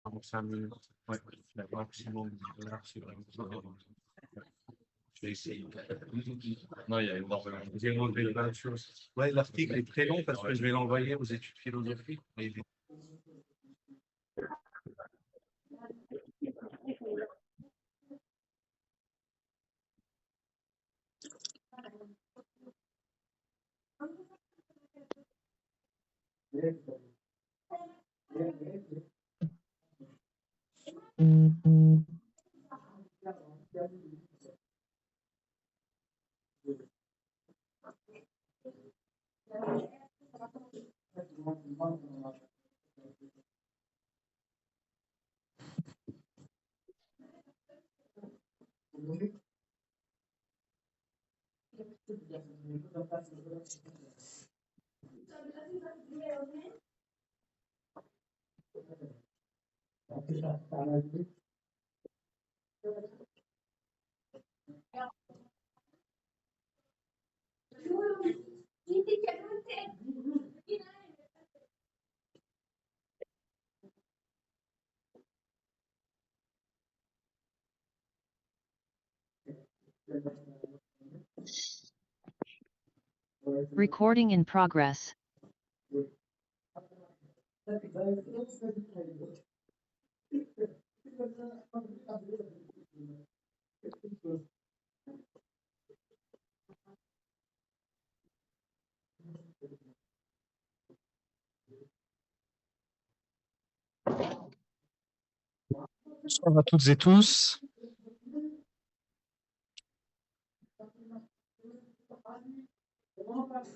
Donc, ça me... Ouais, le maximum de dollars, c'est vraiment... Je vais essayer. Non, il y a énormément. J'ai relevé plein de choses. Ouais, l'article est très long parce que je vais l'envoyer aux études philosophiques. Recording in progress. Bonsoir à toutes et tous.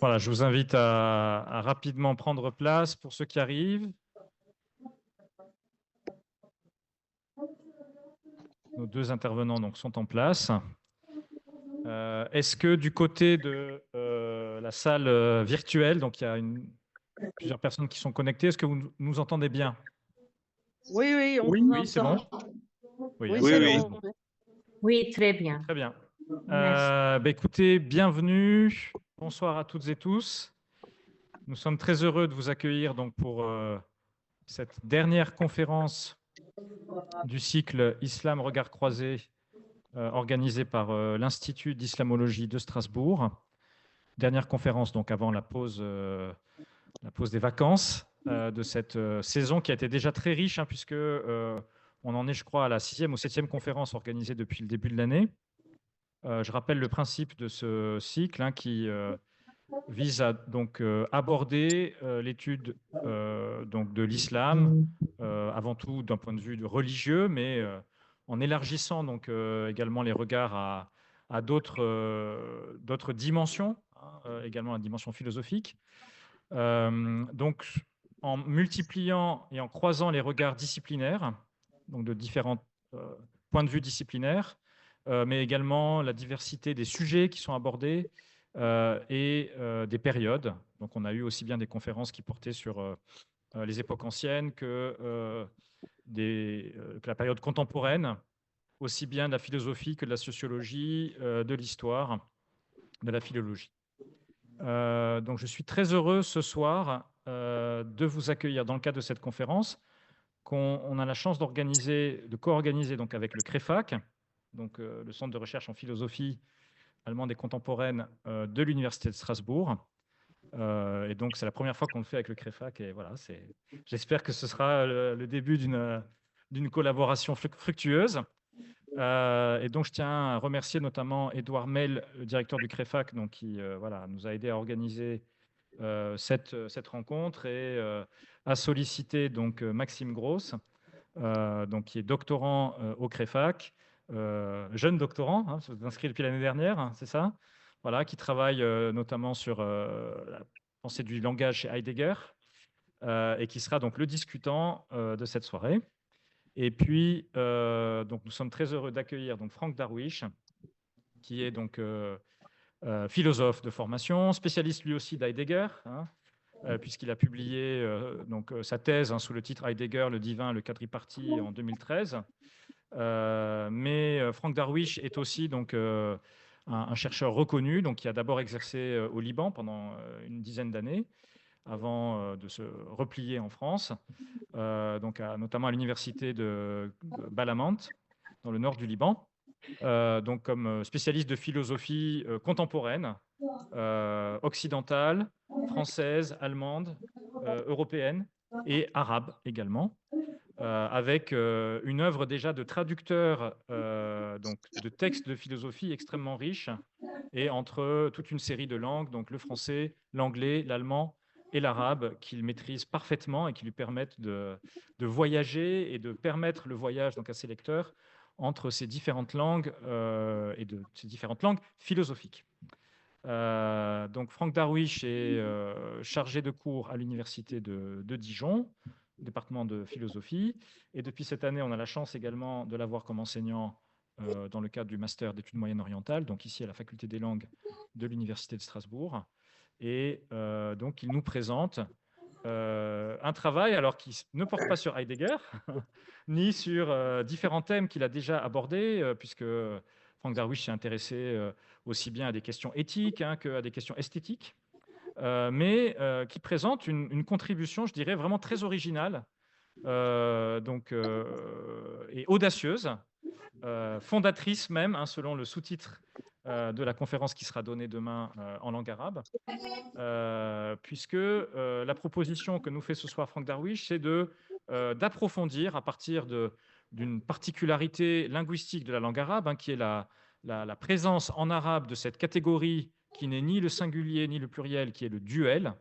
Voilà, je vous invite à rapidement prendre place pour ceux qui arrivent. Nos deux intervenants donc, sont en place. Est-ce que du côté de la salle virtuelle, donc il y a plusieurs personnes qui sont connectées, est-ce que vous nous entendez bien? Oui, on vous Oui, c'est bon. entend. Oui, Oui, c'est c'est bon. bon. Oui, très bien. Très bien. Merci. Écoutez, bienvenue. Bonsoir à toutes et tous. Nous sommes très heureux de vous accueillir donc, pour cette dernière conférence du cycle Islam Regard Croisé organisé par l'Institut d'Islamologie de Strasbourg. Dernière conférence donc avant la pause des vacances de cette saison qui a été déjà très riche, hein, puisque on en est, je crois, à la 6e ou 7e conférence organisée depuis le début de l'année. Je rappelle le principe de ce cycle, hein, qui vise à donc aborder l'étude donc de l'islam, avant tout d'un point de vue religieux, mais en élargissant donc également les regards à d'autres dimensions, hein, également la dimension philosophique. Donc, en multipliant et en croisant les regards disciplinaires, donc de différents points de vue disciplinaires, mais également la diversité des sujets qui sont abordés et des périodes. Donc, on a eu aussi bien des conférences qui portaient sur les époques anciennes que la période contemporaine, aussi bien de la philosophie que de la sociologie, de l'histoire, de la philologie. Donc, je suis très heureux ce soir de vous accueillir dans le cadre de cette conférence qu'on a la chance de co-organiser donc avec le CREFAC, donc le Centre de recherche en philosophie allemande et contemporaine de l'Université de Strasbourg. Et donc, c'est la première fois qu'on le fait avec le CREFAC. Et voilà, j'espère que ce sera le début d'une collaboration fructueuse. Et donc, je tiens à remercier notamment Édouard Mel, le directeur du CREFAC, donc, qui voilà, nous a aidé à organiser cette rencontre et à solliciter donc, Maxime Gross, donc, qui est doctorant au CREFAC, jeune doctorant, hein, vous êtes inscrit depuis l'année dernière, hein, c'est ça, voilà, qui travaille notamment sur la pensée du langage chez Heidegger, et qui sera donc le discutant de cette soirée. Et puis, donc, nous sommes très heureux d'accueillir donc Frank Darwish, qui est donc philosophe de formation, spécialiste lui aussi d'Heidegger, hein, puisqu'il a publié donc, sa thèse, hein, sous le titre Heidegger, le divin, le quadripartite en 2013. Mais Frank Darwish est aussi donc, un chercheur reconnu, donc, qui a d'abord exercé au Liban pendant une dizaine d'années, avant de se replier en France, donc notamment à l'université de Balamant, dans le nord du Liban, donc comme spécialiste de philosophie contemporaine, occidentale, française, allemande, européenne et arabe également, avec une œuvre déjà de traducteur donc de textes de philosophie extrêmement riche, et entre toute une série de langues, donc le français, l'anglais, l'allemand et l'arabe, qu'il maîtrise parfaitement et qui lui permettent de voyager et de permettre le voyage donc à ses lecteurs entre ces différentes langues et de ces différentes langues philosophiques. Donc Franck Darwish est chargé de cours à l'université de Dijon, département de philosophie, et depuis cette année, on a la chance également de l'avoir comme enseignant dans le cadre du master d'études moyen-orientales, donc ici à la faculté des langues de l'université de Strasbourg. Et donc il nous présente un travail alors qui ne porte pas sur Heidegger, ni sur différents thèmes qu'il a déjà abordés, puisque Franck Darwish s'est intéressé aussi bien à des questions éthiques qu'à des questions esthétiques, mais qui présente une contribution, je dirais, vraiment très originale et audacieuse, fondatrice même, selon le sous-titre de la conférence qui sera donnée demain en langue arabe, puisque la proposition que nous fait ce soir Franck Darwish, c'est d'approfondir à partir d'une particularité linguistique de la langue arabe, qui est la présence en arabe de cette catégorie qui n'est ni le singulier ni le pluriel, qui est le duel,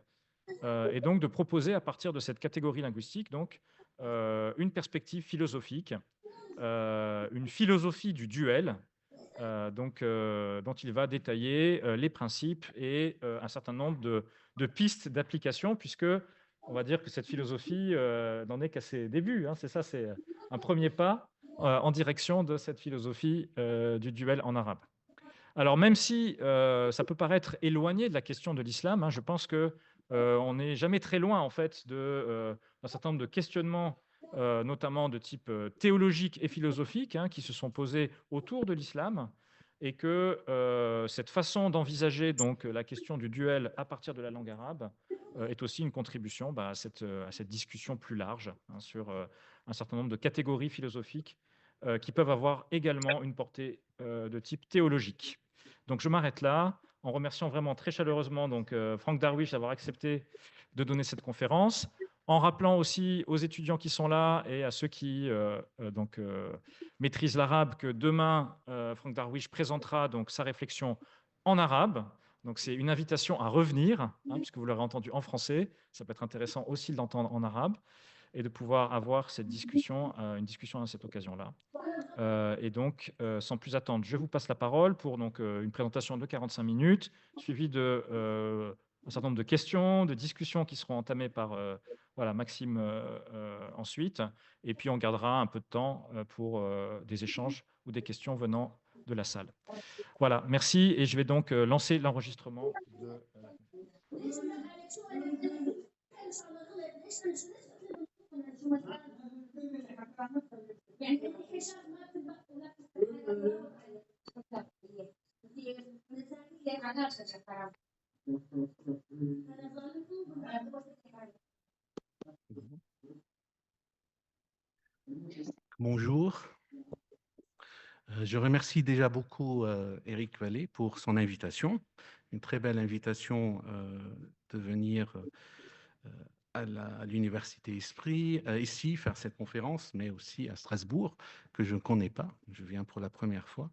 et donc de proposer à partir de cette catégorie linguistique donc, une perspective philosophique, une philosophie du duel, dont il va détailler les principes et un certain nombre de pistes d'application, puisque on va dire que cette philosophie n'en est qu'à ses débuts. C'est ça, c'est un premier pas en direction de cette philosophie du duel en arabe. Alors même si ça peut paraître éloigné de la question de l'islam, je pense que on n'est jamais très loin en fait d'un certain nombre de questionnements, notamment de type théologique et philosophique, qui se sont posés autour de l'islam, et que cette façon d'envisager donc la question du duel à partir de la langue arabe est aussi une contribution à cette discussion plus large sur un certain nombre de catégories philosophiques qui peuvent avoir également une portée de type théologique. Donc je m'arrête là, en remerciant vraiment très chaleureusement donc, Franck Darwish d'avoir accepté de donner cette conférence, en rappelant aussi aux étudiants qui sont là et à ceux qui maîtrisent l'arabe que demain, Franck Darwish présentera donc sa réflexion en arabe. Donc c'est une invitation à revenir, puisque vous l'aurez entendu en français. Ça peut être intéressant aussi de l'entendre en arabe et de pouvoir avoir cette discussion, une discussion à cette occasion-là. Et donc, sans plus attendre, je vous passe la parole pour donc, une présentation de 45 minutes, suivie de un certain nombre de questions, de discussions qui seront entamées par Maxime ensuite. Et puis, on gardera un peu de temps pour des échanges ou des questions venant de la salle. Voilà, merci. Et je vais donc lancer l'enregistrement de Bonjour. Je remercie déjà beaucoup Éric Vallée pour son invitation. Une très belle invitation de venir à l'Université Esprit, ici, faire cette conférence, mais aussi à Strasbourg, que je ne connais pas. Je viens pour la première fois.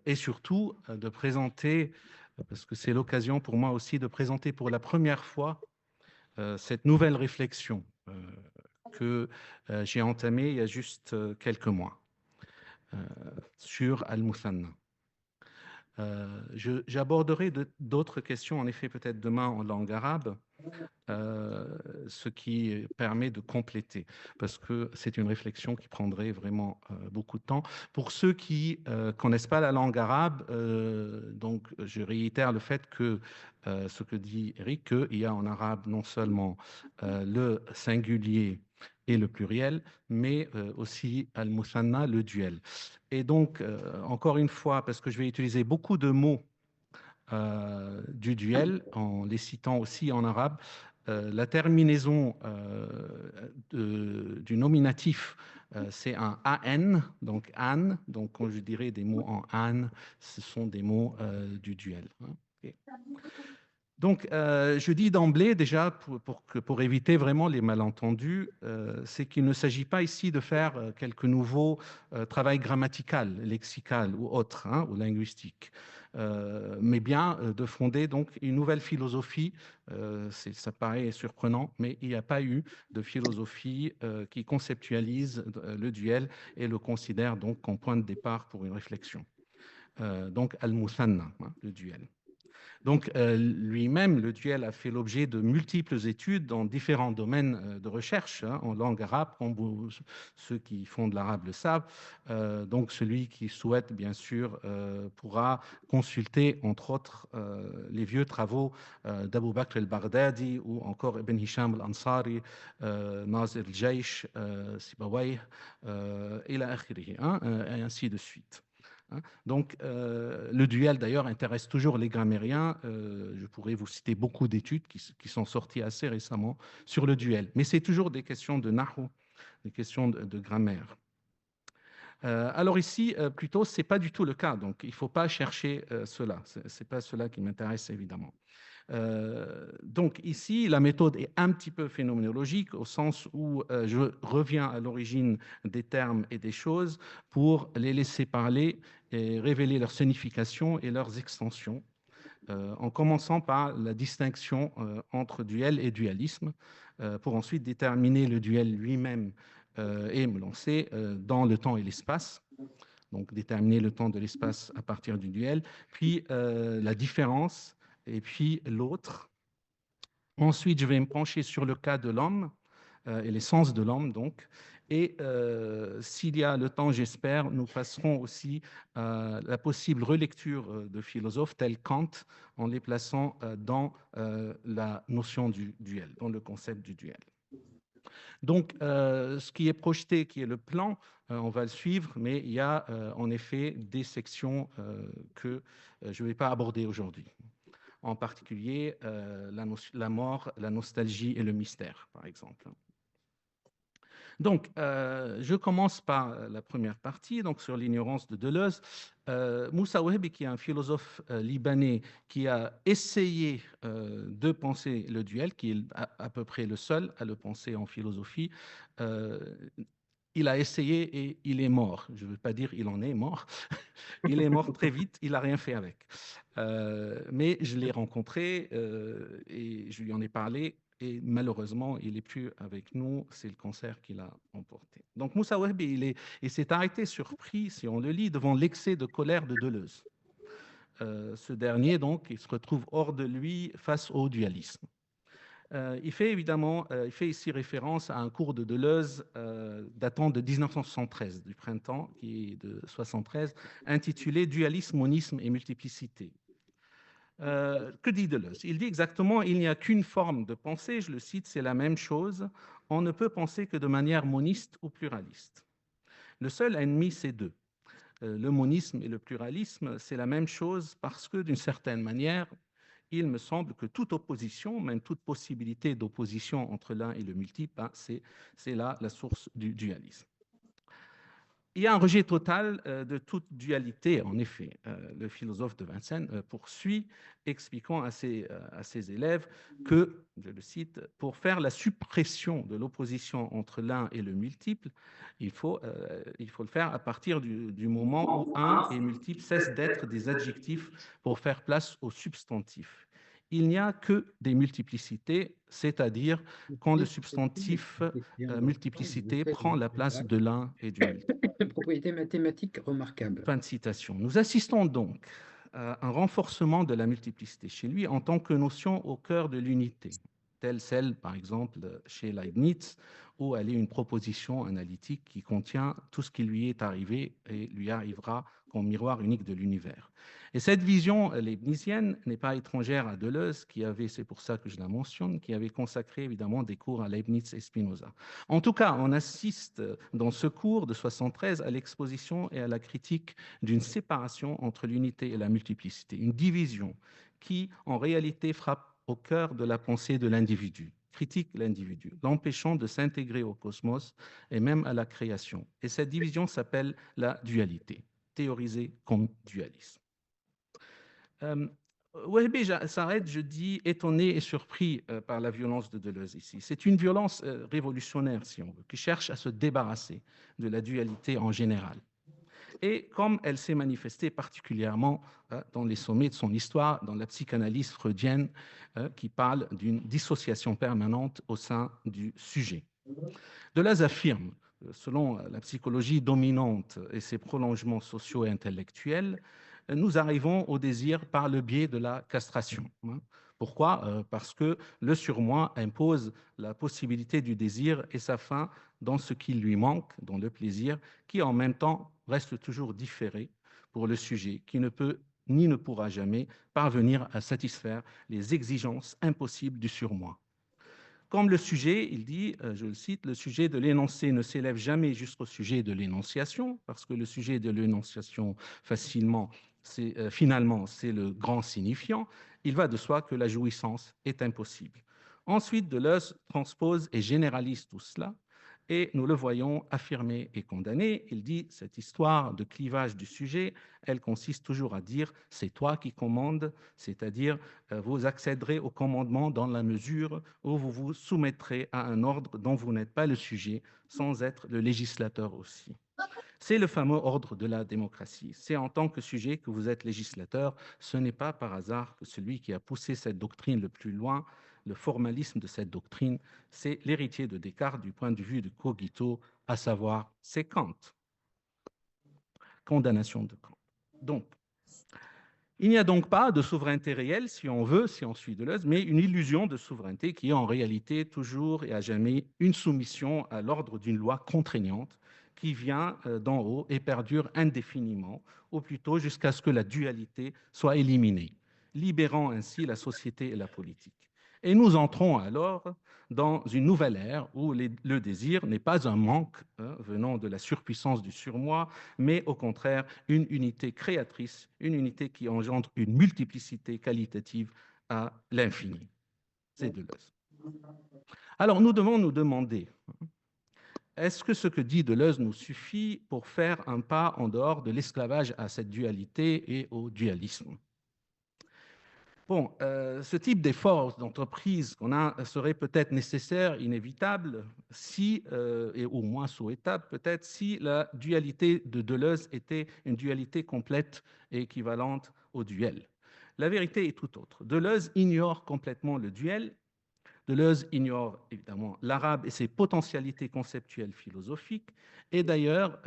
Et surtout, de présenter, parce que c'est l'occasion pour moi aussi de présenter pour la première fois cette nouvelle réflexion que j'ai entamée il y a juste quelques mois sur Al-Muthanna. J'aborderai d'autres questions, en effet, peut-être demain en langue arabe, ce qui permet de compléter, parce que c'est une réflexion qui prendrait vraiment beaucoup de temps. Pour ceux qui ne connaissent pas la langue arabe, donc je réitère le fait que ce que dit Eric, qu'il y a en arabe non seulement le singulier et le pluriel, mais aussi al-muthanna, le duel. Et donc, encore une fois, parce que je vais utiliser beaucoup de mots du duel, en les citant aussi en arabe. La terminaison du nominatif, c'est un an, donc an. Donc, quand je dirais des mots en an, ce sont des mots du duel. Okay. Donc, je dis d'emblée déjà, pour éviter vraiment les malentendus, c'est qu'il ne s'agit pas ici de faire quelques nouveaux travail grammatical, lexical ou autre, hein, ou linguistique, mais bien de fonder donc une nouvelle philosophie. Ça paraît surprenant, mais il n'y a pas eu de philosophie qui conceptualise le duel et le considère donc comme point de départ pour une réflexion. Donc, al-Muthanna, hein, le duel. Donc, lui-même, le duel a fait l'objet de multiples études dans différents domaines de recherche, hein, en langue arabe, comme ceux qui font de l'arabe le savent. Donc, celui qui souhaite, bien sûr, pourra consulter, entre autres, les vieux travaux d'Abu Bakr al-Baghdadi ou encore Ibn Hisham al-Ansari, Nazir al-Jaysh, Sibawayh, ila akhirih, hein, et ainsi de suite. Donc, le duel, d'ailleurs, intéresse toujours les grammairiens. Je pourrais vous citer beaucoup d'études qui sont sorties assez récemment sur le duel. Mais c'est toujours des questions de nahu, des questions de grammaire. Alors ici, plutôt, ce n'est pas du tout le cas. Donc, il ne faut pas chercher cela. Ce n'est pas cela qui m'intéresse, évidemment. Donc ici, la méthode est un petit peu phénoménologique au sens où je reviens à l'origine des termes et des choses pour les laisser parler et révéler leur signification et leurs extensions, en commençant par la distinction entre duel et dualisme, pour ensuite déterminer le duel lui-même et me lancer dans le temps et l'espace. Donc déterminer le temps de l'espace à partir du duel, puis la différence, et puis l'autre. Ensuite, je vais me pencher sur le cas de l'homme et l'essence de l'homme, donc. Et s'il y a le temps, j'espère, nous passerons aussi à la possible relecture de philosophes tels Kant, en les plaçant dans la notion du duel, dans le concept du duel. Donc, ce qui est projeté, qui est le plan, on va le suivre, mais il y a en effet des sections que je ne vais pas aborder aujourd'hui. En particulier la mort, la nostalgie et le mystère, par exemple. Donc, je commence par la première partie, donc sur l'ignorance de Deleuze. Moussa Wahbi, qui est un philosophe libanais qui a essayé de penser le duel, qui est à peu près le seul à le penser en philosophie, il a essayé et il est mort. Je ne veux pas dire il en est mort. Il est mort très vite, il n'a rien fait avec. Mais je l'ai rencontré et je lui en ai parlé. Et malheureusement, il n'est plus avec nous. C'est le cancer qui l'a emporté. Donc Moussa Wahbi, il s'est arrêté surpris, si on le lit, devant l'excès de colère de Deleuze. Ce dernier, donc, il se retrouve hors de lui face au dualisme. Il fait ici référence à un cours de Deleuze datant de 1973, du printemps, qui est de 1973, intitulé « Dualisme, monisme et multiplicité ». Que dit Deleuze? Il dit exactement « Il n'y a qu'une forme de pensée, je le cite, c'est la même chose, on ne peut penser que de manière moniste ou pluraliste. Le seul ennemi, c'est deux. Le monisme et le pluralisme, c'est la même chose parce que d'une certaine manière, il me semble que toute opposition, même toute possibilité d'opposition entre l'un et le multiple, hein, c'est là la source du dualisme. Il y a un rejet total de toute dualité, en effet. Le philosophe de Vincennes poursuit, expliquant à ses élèves que, je le cite, pour faire la suppression de l'opposition entre l'un et le multiple, il faut le faire à partir du moment où un et multiple cessent d'être des adjectifs pour faire place aux substantifs. Il n'y a que des multiplicités, c'est-à-dire quand le substantif multiplicité prend la place de l'un et du multiple. Une propriété mathématique remarquable. Fin de citation. Nous assistons donc à un renforcement de la multiplicité chez lui en tant que notion au cœur de l'unité, telle celle, par exemple, chez Leibniz, où elle est une proposition analytique qui contient tout ce qui lui est arrivé et lui arrivera comme miroir unique de l'univers. Et cette vision leibnizienne n'est pas étrangère à Deleuze, qui avait, c'est pour ça que je la mentionne, qui avait consacré évidemment des cours à Leibniz et Spinoza. En tout cas, on assiste dans ce cours de 73 à l'exposition et à la critique d'une séparation entre l'unité et la multiplicité, une division qui, en réalité, frappe au cœur de la pensée de l'individu, critique l'individu, l'empêchant de s'intégrer au cosmos et même à la création. Et cette division s'appelle la dualité, théorisée comme dualisme. Wahbi s'arrête, je dis, étonné et surpris par la violence de Deleuze ici. C'est une violence révolutionnaire, si on veut, qui cherche à se débarrasser de la dualité en général. Et comme elle s'est manifestée particulièrement dans les sommets de son histoire, dans la psychanalyse freudienne, qui parle d'une dissociation permanente au sein du sujet. Deleuze affirme, selon la psychologie dominante et ses prolongements sociaux et intellectuels, nous arrivons au désir par le biais de la castration. Pourquoi ? Parce que le surmoi impose la possibilité du désir et sa fin dans ce qui lui manque, dans le plaisir, qui en même temps reste toujours différé pour le sujet, qui ne peut ni ne pourra jamais parvenir à satisfaire les exigences impossibles du surmoi. Comme le sujet, il dit, je le cite, le sujet de l'énoncé ne s'élève jamais jusqu'au sujet de l'énonciation, parce que le sujet de l'énonciation, finalement, c'est le grand signifiant. Il va de soi que la jouissance est impossible. Ensuite, Deleuze transpose et généralise tout cela, et nous le voyons affirmé et condamné. Il dit, cette histoire de clivage du sujet, elle consiste toujours à dire, c'est toi qui commandes, c'est-à-dire vous accéderez au commandement dans la mesure où vous vous soumettrez à un ordre dont vous n'êtes pas le sujet, sans être le législateur aussi. C'est le fameux ordre de la démocratie. C'est en tant que sujet que vous êtes législateur. Ce n'est pas par hasard que celui qui a poussé cette doctrine le plus loin, le formalisme de cette doctrine, c'est l'héritier de Descartes du point de vue de Cogito, à savoir c'est Kant. Condamnation de Kant. Donc, il n'y a donc pas de souveraineté réelle, si on veut, si on suit Deleuze, mais une illusion de souveraineté qui est en réalité toujours et à jamais une soumission à l'ordre d'une loi contraignante qui vient d'en haut et perdure indéfiniment, ou plutôt jusqu'à ce que la dualité soit éliminée, libérant ainsi la société et la politique. Et nous entrons alors dans une nouvelle ère où le désir n'est pas un manque venant de la surpuissance du surmoi, mais au contraire une unité créatrice, une unité qui engendre une multiplicité qualitative à l'infini. C'est Deleuze. Alors nous devons nous demander, est-ce que ce que dit Deleuze nous suffit pour faire un pas en dehors de l'esclavage à cette dualité et au dualisme ? Bon, ce type d'effort d'entreprise qu'on a serait peut-être nécessaire, inévitable, si, et au moins souhaitable peut-être, si la dualité de Deleuze était une dualité complète et équivalente au duel. La vérité est tout autre. Deleuze ignore complètement le duel. Deleuze ignore évidemment l'arabe et ses potentialités conceptuelles philosophiques. Et d'ailleurs,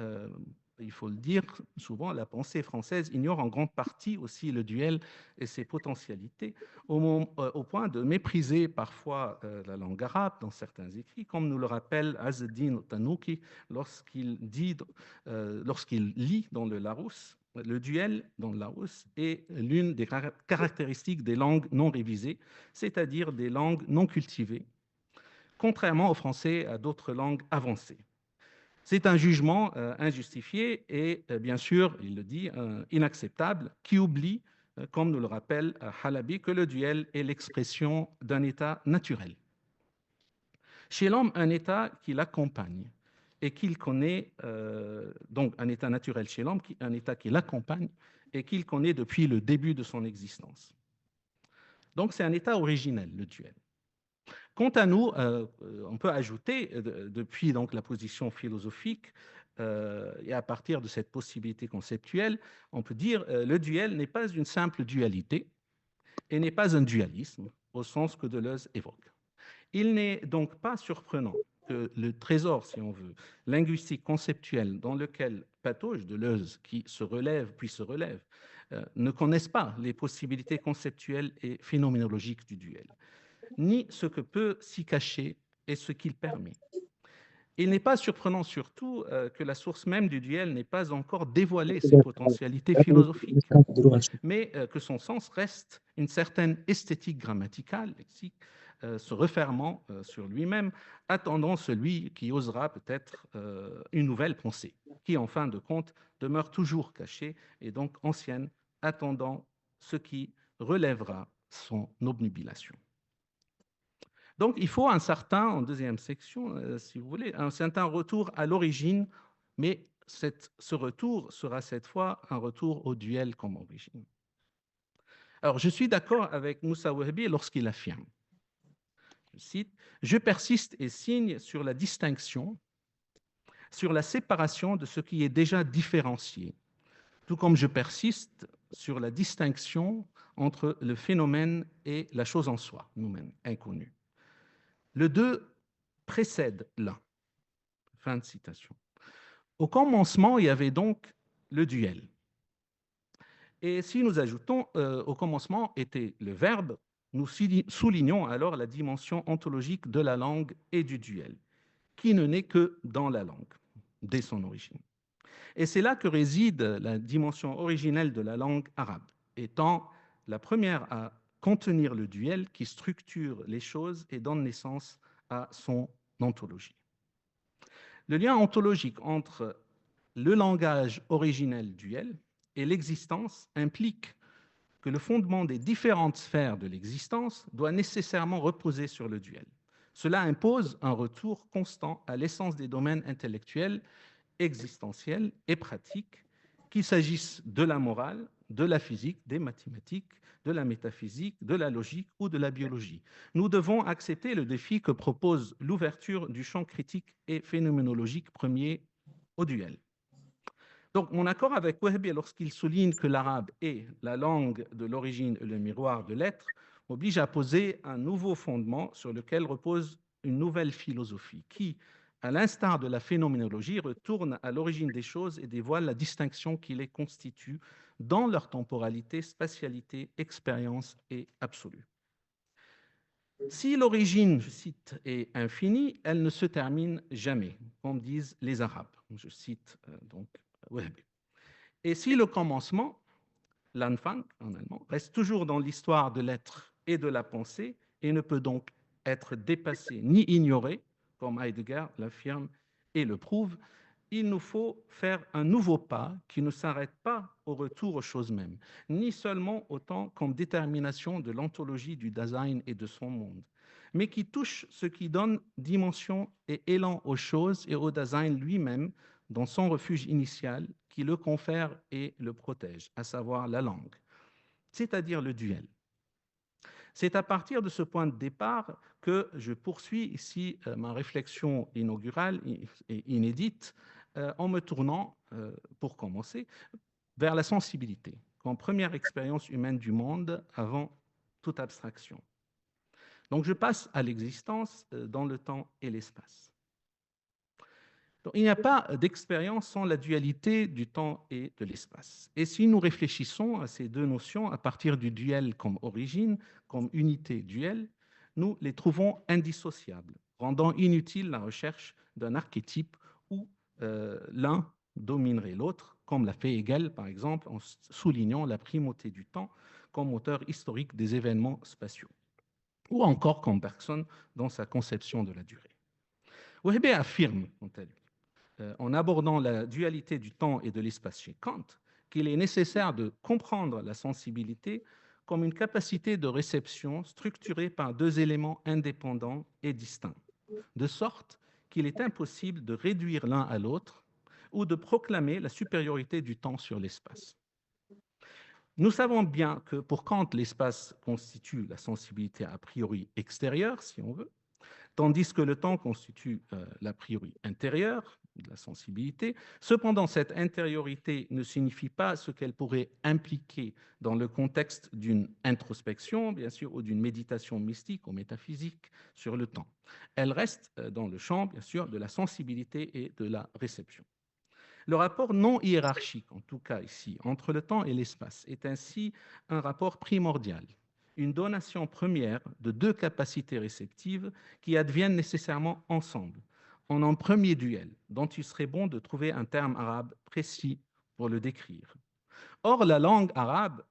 il faut le dire, souvent la pensée française ignore en grande partie aussi le duel et ses potentialités, au point de mépriser parfois la langue arabe dans certains écrits, comme nous le rappelle Azzeddine Tanouki lorsqu'il lit dans le Larousse. Le duel dans le Larousse est l'une des caractéristiques des langues non révisées, c'est-à-dire des langues non cultivées, contrairement au français et à d'autres langues avancées. C'est un jugement injustifié et, bien sûr, il le dit, inacceptable, qui oublie, comme nous le rappelle Halabi, que le duel est l'expression d'un état naturel. Chez l'homme, un état qui l'accompagne et qu'il connaît, donc un état naturel chez l'homme, un état qui l'accompagne et qu'il connaît depuis le début de son existence. Donc c'est un état originel, le duel. Quant à nous, on peut ajouter, depuis donc, la position philosophique, et à partir de cette possibilité conceptuelle, on peut dire le duel n'est pas une simple dualité et n'est pas un dualisme au sens que Deleuze évoque. Il n'est donc pas surprenant que le trésor, si on veut, linguistique conceptuel dans lequel Patoche, Deleuze, qui se relève puis se relève, ne connaissent pas les possibilités conceptuelles et phénoménologiques du duel. ni ce que peut s'y cacher et ce qu'il permet. Il n'est pas surprenant surtout que la source même du duel n'ait pas encore dévoilé ses potentialités philosophiques, mais que son sens reste une certaine esthétique grammaticale, lexique, se refermant sur lui-même, attendant celui qui osera peut-être une nouvelle pensée, qui en fin de compte demeure toujours cachée et donc ancienne, attendant ce qui relèvera son obnubilation. Donc, il faut un certain, en deuxième section, si vous voulez, un certain retour à l'origine, mais ce retour sera cette fois un retour au duel comme origine. Alors, je suis d'accord avec Moussa Wahbi lorsqu'il affirme, je cite, « Je persiste et signe sur la distinction, sur la séparation de ce qui est déjà différencié, tout comme je persiste sur la distinction entre le phénomène et la chose en soi, nous-mêmes, inconnue. Le deux précède l'un. » Fin de citation. Au commencement, il y avait donc le duel. Et si nous ajoutons, au commencement était le verbe, nous soulignons alors la dimension ontologique de la langue et du duel, qui ne naît que dans la langue, dès son origine. Et c'est là que réside la dimension originelle de la langue arabe, étant la première à contenir le duel qui structure les choses et donne naissance à son ontologie. Le lien ontologique entre le langage originel duel et l'existence implique que le fondement des différentes sphères de l'existence doit nécessairement reposer sur le duel. Cela impose un retour constant à l'essence des domaines intellectuels, existentiels et pratiques, qu'il s'agisse de la morale, de la physique, des mathématiques, de la métaphysique, de la logique ou de la biologie. Nous devons accepter le défi que propose l'ouverture du champ critique et phénoménologique premier au duel. Donc, mon accord avec Wahbi lorsqu'il souligne que l'arabe est la langue de l'origine et le miroir de l'être, m'oblige à poser un nouveau fondement sur lequel repose une nouvelle philosophie qui, à l'instar de la phénoménologie, retourne à l'origine des choses et dévoile la distinction qui les constitue dans leur temporalité, spatialité, expérience et absolue. Si l'origine, je cite, est infinie, elle ne se termine jamais, comme disent les Arabes. Je cite donc Wahbi. Et si le commencement, l'Anfang en allemand, reste toujours dans l'histoire de l'être et de la pensée et ne peut donc être dépassé ni ignoré, comme Heidegger l'affirme et le prouve, il nous faut faire un nouveau pas qui ne s'arrête pas au retour aux choses mêmes, ni seulement autant comme détermination de l'ontologie du Dasein et de son monde, mais qui touche ce qui donne dimension et élan aux choses et au Dasein lui-même dans son refuge initial qui le confère et le protège, à savoir la langue, c'est-à-dire le duel. C'est à partir de ce point de départ que je poursuis ici ma réflexion inaugurale et inédite en me tournant, pour commencer, vers la sensibilité, comme première expérience humaine du monde avant toute abstraction. Donc je passe à l'existence dans le temps et l'espace. Donc, il n'y a pas d'expérience sans la dualité du temps et de l'espace. Et si nous réfléchissons à ces deux notions à partir du duel comme origine, comme unité duel, nous les trouvons indissociables, rendant inutile la recherche d'un archétype où l'un dominerait l'autre, comme l'a fait Hegel, par exemple, en soulignant la primauté du temps comme moteur historique des événements spatiaux, ou encore comme Bergson dans sa conception de la durée. Wahbi affirme, quant à lui, en abordant la dualité du temps et de l'espace chez Kant, qu'il est nécessaire de comprendre la sensibilité comme une capacité de réception structurée par deux éléments indépendants et distincts, de sorte qu'il est impossible de réduire l'un à l'autre ou de proclamer la supériorité du temps sur l'espace. Nous savons bien que pour Kant, l'espace constitue la sensibilité a priori extérieure, si on veut, tandis que le temps constitue l'a priori intérieure de la sensibilité. Cependant, cette intériorité ne signifie pas ce qu'elle pourrait impliquer dans le contexte d'une introspection, bien sûr, ou d'une méditation mystique ou métaphysique sur le temps. Elle reste dans le champ, bien sûr, de la sensibilité et de la réception. Le rapport non hiérarchique, en tout cas ici, entre le temps et l'espace, est ainsi un rapport primordial, une donation première de deux capacités réceptives qui adviennent nécessairement ensemble, en un premier duel, dont il serait bon de trouver un terme arabe précis pour le décrire. Or, la langue arabe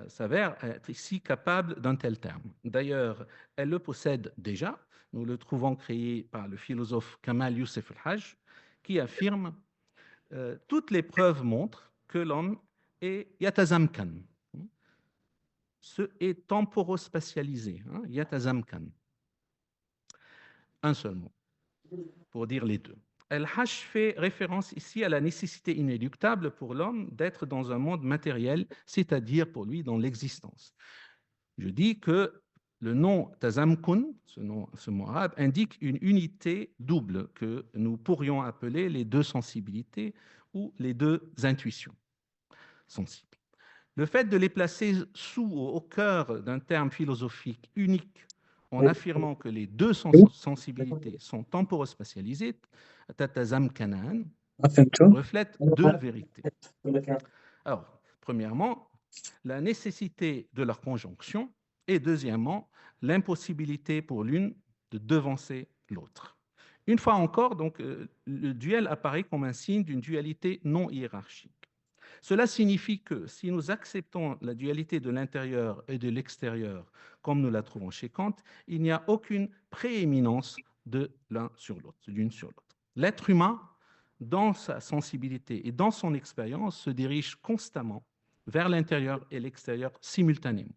s'avère être ici capable d'un tel terme. D'ailleurs, elle le possède déjà. Nous le trouvons créé par le philosophe Kamal Youssef el-Hajj, qui affirme toutes les preuves montrent que l'homme est yatazamkan, est temporospatialisé, yatazamkan. Un seul mot pour dire les deux. El-Hajj fait référence ici à la nécessité inéluctable pour l'homme d'être dans un monde matériel, c'est-à-dire pour lui dans l'existence. Je dis que le nom Tazamkun, ce mot arabe, indique une unité double que nous pourrions appeler les deux sensibilités ou les deux intuitions sensibles. Le fait de les placer sous ou au cœur d'un terme philosophique unique en affirmant que les deux sensibilités sont temporospatialisées, Tatazamkanan, reflète deux vérités. Alors, premièrement, la nécessité de leur conjonction et deuxièmement, l'impossibilité pour l'une de devancer l'autre. Une fois encore, donc, le duel apparaît comme un signe d'une dualité non hiérarchique. Cela signifie que si nous acceptons la dualité de l'intérieur et de l'extérieur, comme nous la trouvons chez Kant, il n'y a aucune prééminence de l'un sur l'autre, d'une sur l'autre. L'être humain, dans sa sensibilité et dans son expérience, se dirige constamment vers l'intérieur et l'extérieur simultanément.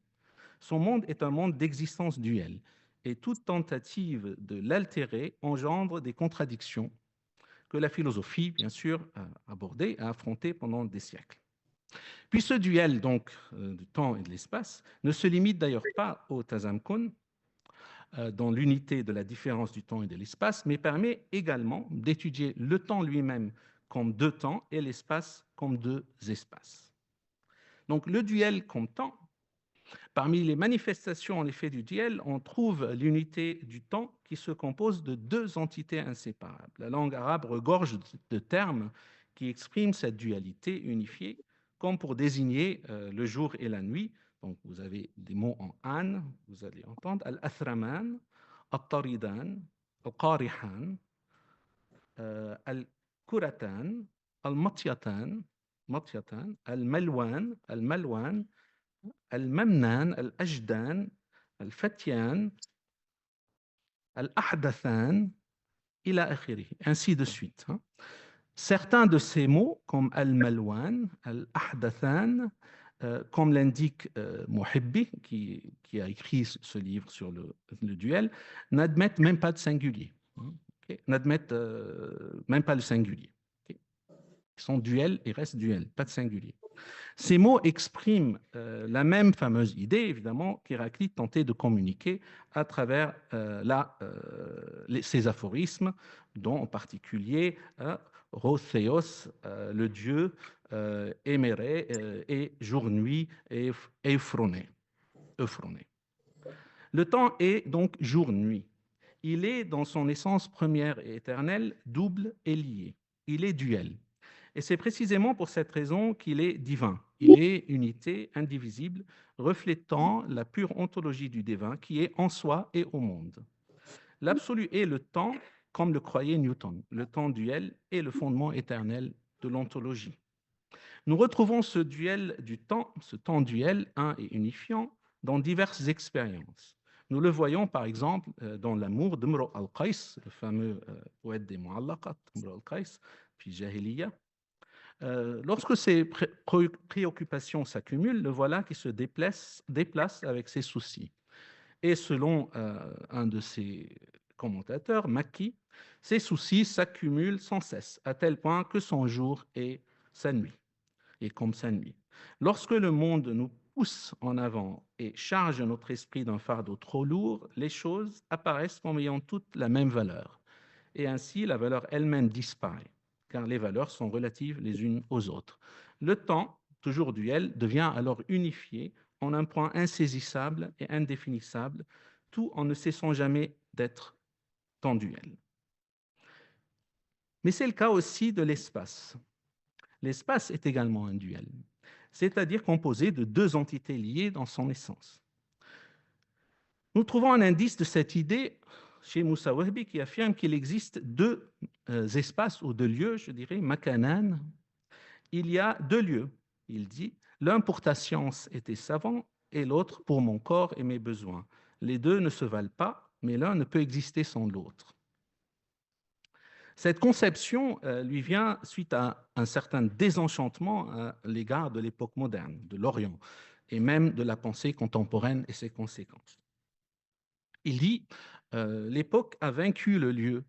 Son monde est un monde d'existence duelle et toute tentative de l'altérer engendre des contradictions que la philosophie, bien sûr, a abordé, a affronté pendant des siècles. Puis ce duel donc du temps et de l'espace ne se limite d'ailleurs pas au Tazamkun, dans l'unité de la différence du temps et de l'espace, mais permet également d'étudier le temps lui-même comme deux temps et l'espace comme deux espaces. Donc le duel comme temps, parmi les manifestations en effet du duel, on trouve l'unité du temps qui se compose de deux entités inséparables. La langue arabe regorge de termes qui expriment cette dualité unifiée, comme pour désigner le jour et la nuit. Donc vous avez des mots en an, vous allez entendre al-athraman, al-taridan, al-qarihan, al-kuratan, al-matyatan, al-malwan, al-malwan, al-mamnan, al-ajdan, al-fatyan, al-ahdathan, ila akhiri, ainsi de suite. Certains de ces mots, comme al-malwan, al-ahdathan, comme l'indique Mouhibbi, qui a écrit ce livre sur le duel, n'admettent même pas de singulier. N'admettent même pas le singulier. Ils sont duel et restent duel, pas de singulier. Ces mots expriment la même fameuse idée, évidemment, qu'Héraclite tentait de communiquer à travers ces aphorismes, dont en particulier Rothéos, le dieu, Éméré et jour-nuit, et Euphroné. Le temps est donc jour-nuit. Il est, dans son essence première et éternelle, double et lié. Il est duel. Et c'est précisément pour cette raison qu'il est divin. Il est unité, indivisible, reflétant la pure ontologie du divin qui est en soi et au monde. L'absolu est le temps, comme le croyait Newton. Le temps duel est le fondement éternel de l'ontologie. Nous retrouvons ce duel du temps, ce temps duel, un et unifiant, dans diverses expériences. Nous le voyons par exemple dans l'amour d'Imru al-Qais, le fameux poète des Mu'allaqat, Imru al-Qais, puis Jahiliya. Lorsque ces préoccupations s'accumulent, le voilà qui se déplace avec ses soucis. Et selon un de ses commentateurs, Makki, ces soucis s'accumulent sans cesse, à tel point que son jour est sa nuit, et comme sa nuit. Lorsque le monde nous pousse en avant et charge notre esprit d'un fardeau trop lourd, les choses apparaissent comme ayant toutes la même valeur. Et ainsi, la valeur elle-même disparaît, car les valeurs sont relatives les unes aux autres. Le temps, toujours duel, devient alors unifié en un point insaisissable et indéfinissable, tout en ne cessant jamais d'être temps duel. Mais c'est le cas aussi de l'espace. L'espace est également un duel, c'est-à-dire composé de deux entités liées dans son essence. Nous trouvons un indice de cette idée chez Moussa Wahbi qui affirme qu'il existe deux espaces ou deux lieux, je dirais, makanan. Il y a deux lieux, il dit, l'un pour ta science et tes savants et l'autre pour mon corps et mes besoins. Les deux ne se valent pas, mais l'un ne peut exister sans l'autre. Cette conception lui vient suite à un certain désenchantement à l'égard de l'époque moderne, de l'Orient, et même de la pensée contemporaine et ses conséquences. Il dit l'époque a vaincu le lieu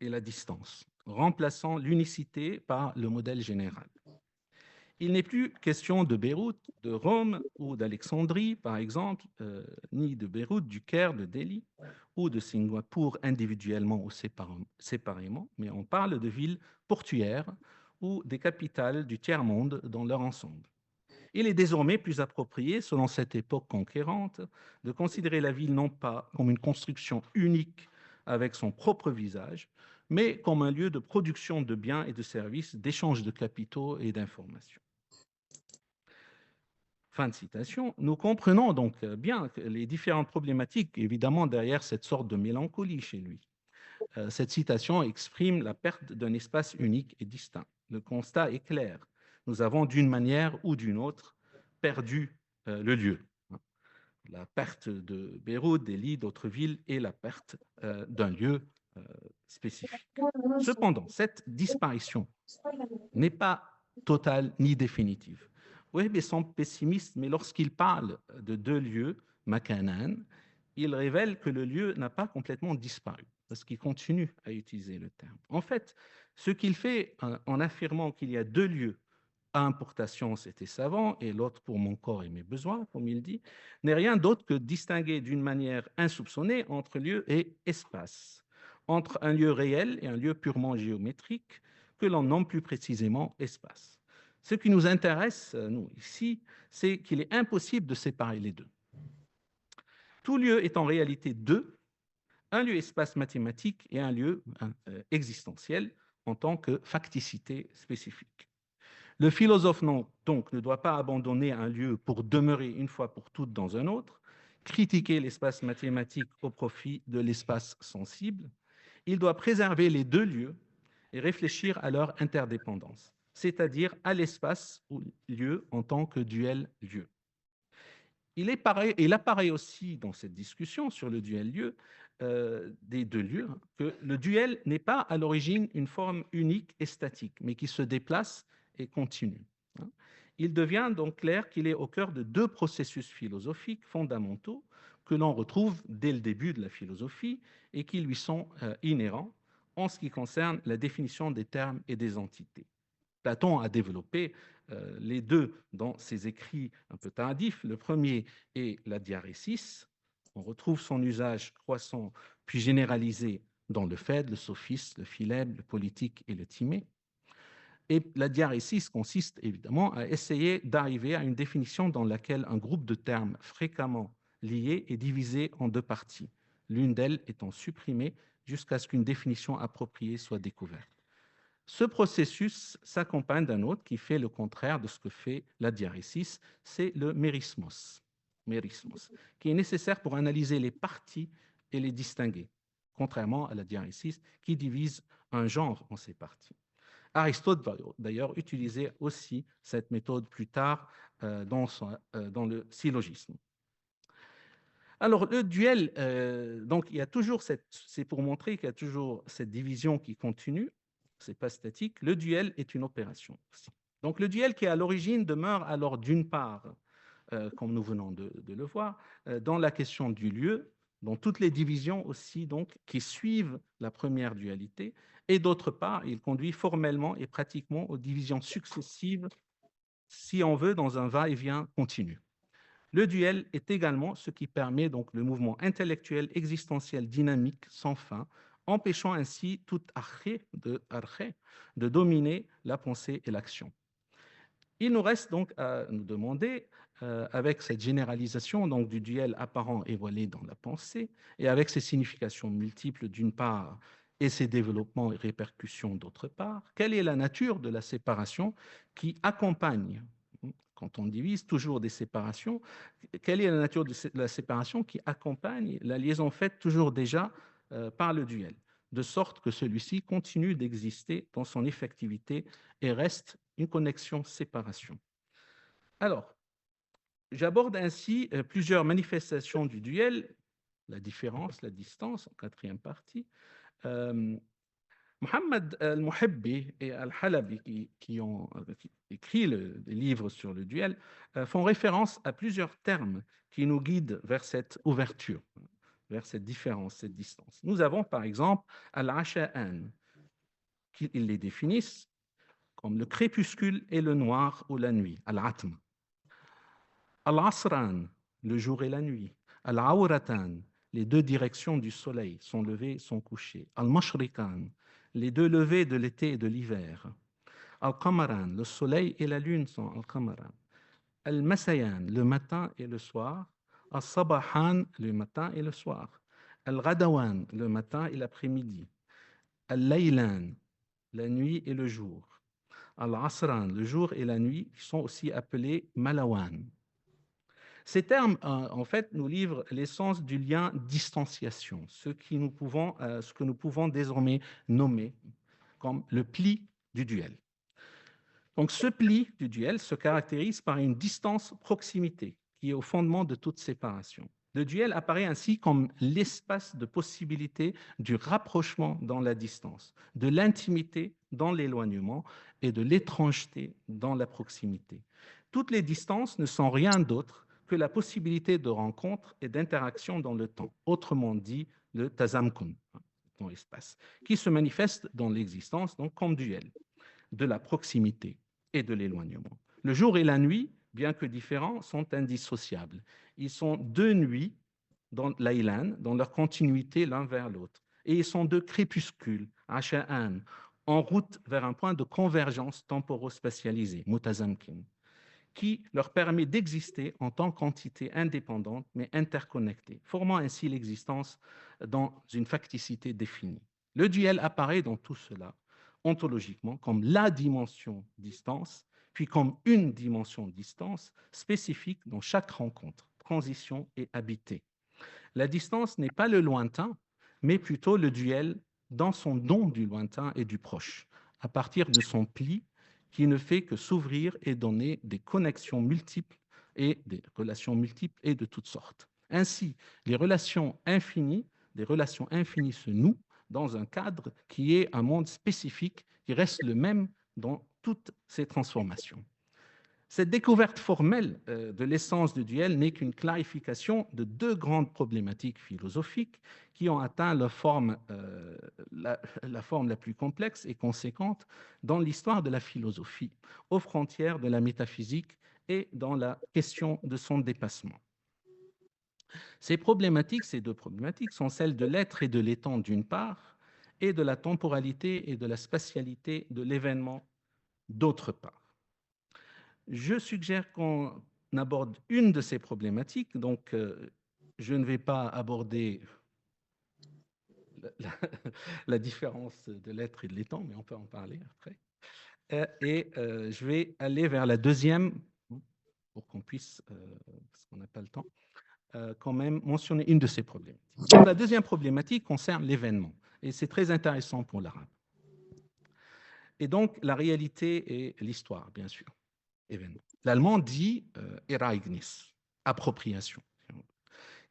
et la distance, remplaçant l'unicité par le modèle général. Il n'est plus question de Beyrouth, de Rome ou d'Alexandrie, par exemple, ni de Beyrouth, du Caire, de Delhi ou de Singapour individuellement ou séparément, mais on parle de villes portuaires ou des capitales du tiers-monde dans leur ensemble. Il est désormais plus approprié, selon cette époque conquérante, de considérer la ville non pas comme une construction unique avec son propre visage, mais comme un lieu de production de biens et de services, d'échange de capitaux et d'informations. Fin de citation. Nous comprenons donc bien les différentes problématiques, évidemment, derrière cette sorte de mélancolie chez lui. Cette citation exprime la perte d'un espace unique et distinct. Le constat est clair. Nous avons, d'une manière ou d'une autre, perdu le lieu. La perte de Beyrouth, Delhi, d'autres villes et la perte d'un lieu spécifique. Cependant, cette disparition n'est pas totale ni définitive. Wahbi semble pessimiste, mais lorsqu'il parle de deux lieux, makanan, il révèle que le lieu n'a pas complètement disparu, parce qu'il continue à utiliser le terme. En fait, ce qu'il fait en affirmant qu'il y a deux lieux, un pour ta science et tes savants, et l'autre pour mon corps et mes besoins, comme il dit, n'est rien d'autre que distinguer d'une manière insoupçonnée entre lieu et espace, entre un lieu réel et un lieu purement géométrique, que l'on nomme plus précisément espace. Ce qui nous intéresse, nous, ici, c'est qu'il est impossible de séparer les deux. Tout lieu est en réalité deux, un lieu espace mathématique et un lieu existentiel en tant que facticité spécifique. Le philosophe donc ne doit pas abandonner un lieu pour demeurer une fois pour toutes dans un autre, critiquer l'espace mathématique au profit de l'espace sensible. Il doit préserver les deux lieux et réfléchir à leur interdépendance, c'est-à-dire à l'espace ou lieu en tant que duel lieu. Il apparaît aussi dans cette discussion sur le duel lieu des deux lieux que le duel n'est pas à l'origine une forme unique et statique, mais qui se déplace et continue. Il devient donc clair qu'il est au cœur de deux processus philosophiques fondamentaux que l'on retrouve dès le début de la philosophie et qui lui sont inhérents en ce qui concerne la définition des termes et des entités. Platon a développé les deux dans ses écrits un peu tardifs. Le premier est la diarésis. On retrouve son usage croissant puis généralisé dans le Phèdre, le sophiste, le philèbe, le politique et le timée. Et la diarésis consiste évidemment à essayer d'arriver à une définition dans laquelle un groupe de termes fréquemment liés est divisé en deux parties, l'une d'elles étant supprimée jusqu'à ce qu'une définition appropriée soit découverte. Ce processus s'accompagne d'un autre qui fait le contraire de ce que fait la diarésis, c'est le mérismos, qui est nécessaire pour analyser les parties et les distinguer, contrairement à la diarésis qui divise un genre en ses parties. Aristote va d'ailleurs utiliser aussi cette méthode plus tard dans le syllogisme. Alors, le duel, donc il y a toujours c'est pour montrer qu'il y a toujours cette division qui continue, c'est pas statique. Le duel est une opération aussi. Donc, le duel qui est à l'origine demeure alors d'une part, comme nous venons de le voir, dans la question du lieu, dans toutes les divisions aussi donc qui suivent la première dualité, et d'autre part, il conduit formellement et pratiquement aux divisions successives, si on veut, dans un va-et-vient continu. Le duel est également ce qui permet donc le mouvement intellectuel existentiel dynamique sans fin, empêchant ainsi tout arché de dominer la pensée et l'action. Il nous reste donc à nous demander, avec cette généralisation donc, du duel apparent et voilé dans la pensée, et avec ses significations multiples d'une part, et ses développements et répercussions d'autre part, quelle est la nature de la séparation qui accompagne quand on divise, toujours des séparations. Quelle est la nature de la séparation qui accompagne la liaison faite toujours déjà par le duel, de sorte que celui-ci continue d'exister dans son effectivité et reste une connexion-séparation. Alors, j'aborde ainsi plusieurs manifestations du duel, la différence, la distance, en quatrième partie. Mohamed Al-Muhabbi et Al-Halabi, qui ont écrit des livres sur le duel, font référence à plusieurs termes qui nous guident vers cette ouverture, vers cette différence, cette distance. Nous avons par exemple Al-Asha'an, qu'ils les définissent comme le crépuscule et le noir ou la nuit, Al-Atm. Al-Asran, le jour et la nuit. Al-Awratan, les deux directions du soleil, son lever et son coucher. Al-Mashrikan, les deux levées de l'été et de l'hiver. Al-Qamaran, le soleil et la lune sont Al-Qamaran. Al-Masayan, le matin et le soir. Al-Sabahan, le matin et le soir. Al-Ghadawan, le matin et l'après-midi. Al-Laylan, la nuit et le jour. Al-Asran, le jour et la nuit, qui sont aussi appelés Malawan. Ces termes, en fait, nous livrent l'essence du lien distanciation, ce que nous pouvons désormais nommer comme le pli du duel. Donc, ce pli du duel se caractérise par une distance-proximité qui est au fondement de toute séparation. Le duel apparaît ainsi comme l'espace de possibilité du rapprochement dans la distance, de l'intimité dans l'éloignement et de l'étrangeté dans la proximité. Toutes les distances ne sont rien d'autre que la possibilité de rencontre et d'interaction dans le temps, autrement dit le tazamkun, dans l'espace, qui se manifeste dans l'existence donc comme duel de la proximité et de l'éloignement. Le jour et la nuit, bien que différents, sont indissociables. Ils sont deux nuits dans l'Aylan, dans leur continuité l'un vers l'autre. Et ils sont deux crépuscules, Asha'an, en route vers un point de convergence temporo-spatialisée, Mutazamkin, qui leur permet d'exister en tant qu'entité indépendante mais interconnectée, formant ainsi l'existence dans une facticité définie. Le duel apparaît dans tout cela, ontologiquement, comme la dimension distance, puis comme une dimension distance spécifique dans chaque rencontre, transition et habité. La distance n'est pas le lointain, mais plutôt le duel dans son don du lointain et du proche, à partir de son pli qui ne fait que s'ouvrir et donner des connexions multiples et des relations multiples et de toutes sortes. Ainsi, des relations infinies se nouent dans un cadre qui est un monde spécifique, qui reste le même dans toutes ces transformations. Cette découverte formelle de l'essence du duel n'est qu'une clarification de deux grandes problématiques philosophiques qui ont atteint la forme la plus complexe et conséquente dans l'histoire de la philosophie, aux frontières de la métaphysique et dans la question de son dépassement. Ces deux problématiques sont celles de l'être et de l'étant d'une part, et de la temporalité et de la spatialité de l'événement d'autre part. Je suggère qu'on aborde une de ces problématiques, donc je ne vais pas aborder la différence de l'être et de l'étant, mais on peut en parler après. Je vais aller vers la deuxième, pour qu'on puisse, parce qu'on n'a pas le temps, quand même mentionner une de ces problématiques. Donc, la deuxième problématique concerne l'événement, et c'est très intéressant pour l'arabe. Et donc, la réalité et l'histoire, bien sûr. Événement. L'allemand dit Ereignis, appropriation,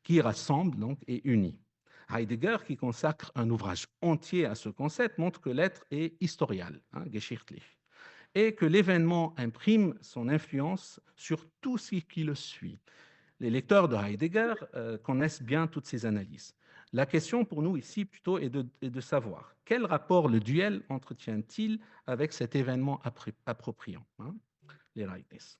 qui rassemble donc et unit. Heidegger, qui consacre un ouvrage entier à ce concept, montre que l'être est historial, geschichtlich, et que l'événement imprime son influence sur tout ce qui le suit. Les lecteurs de Heidegger connaissent bien toutes ces analyses. La question pour nous ici plutôt est de savoir quel rapport le duel entretient-il avec cet événement appropriant, l'Ereignis.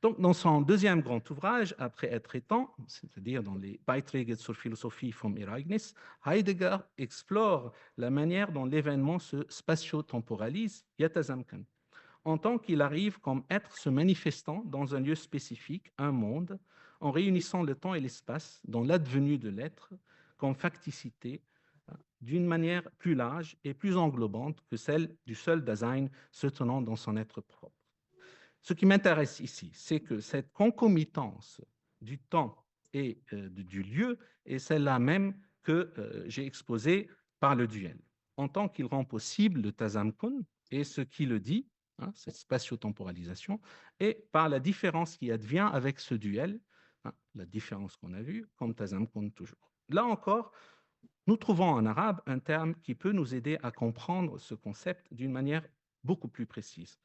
Donc, dans son deuxième grand ouvrage, Après être étant, c'est-à-dire dans les Beiträge zur Philosophie vom Ereignis, Heidegger explore la manière dont l'événement se spatio-temporalise, Yatazamkan, en tant qu'il arrive comme être se manifestant dans un lieu spécifique, un monde, en réunissant le temps et l'espace dans l'advenu de l'être comme facticité d'une manière plus large et plus englobante que celle du seul Dasein se tenant dans son être propre. ce qui m'intéresse ici, c'est que cette concomitance du temps et du lieu est celle-là même que j'ai exposée par le duel, en tant qu'il rend possible le tazamkun et ce qui le dit, hein, cette spatio-temporalisation, et par la différence qui advient avec ce duel, hein, la différence qu'on a vue, comme tazamkun toujours. Là encore, nous trouvons en arabe un terme qui peut nous aider à comprendre ce concept d'une manière beaucoup plus précise.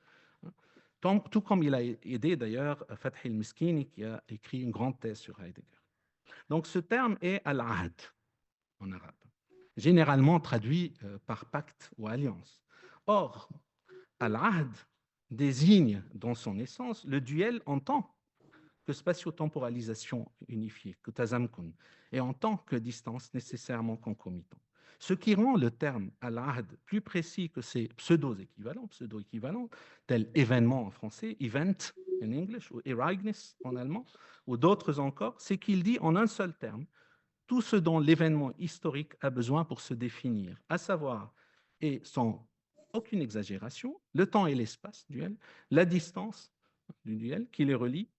Tout comme il a aidé d'ailleurs Fathi al-Miskini qui a écrit une grande thèse sur Heidegger. Donc ce terme est al-ahd en arabe, généralement traduit par pacte ou alliance. Or, al-ahd désigne dans son essence le duel en temps que spatio-temporalisation unifiée, que tazamkun, et en tant que distance nécessairement concomitante. Ce qui rend le terme al-ahd plus précis que ses pseudo-équivalents, tels événement en français, event en English, ou Ereignis en allemand, ou d'autres encore, c'est qu'il dit en un seul terme tout ce dont l'événement historique a besoin pour se définir, à savoir, et sans aucune exagération, le temps et l'espace duel, la distance du duel qui les relie,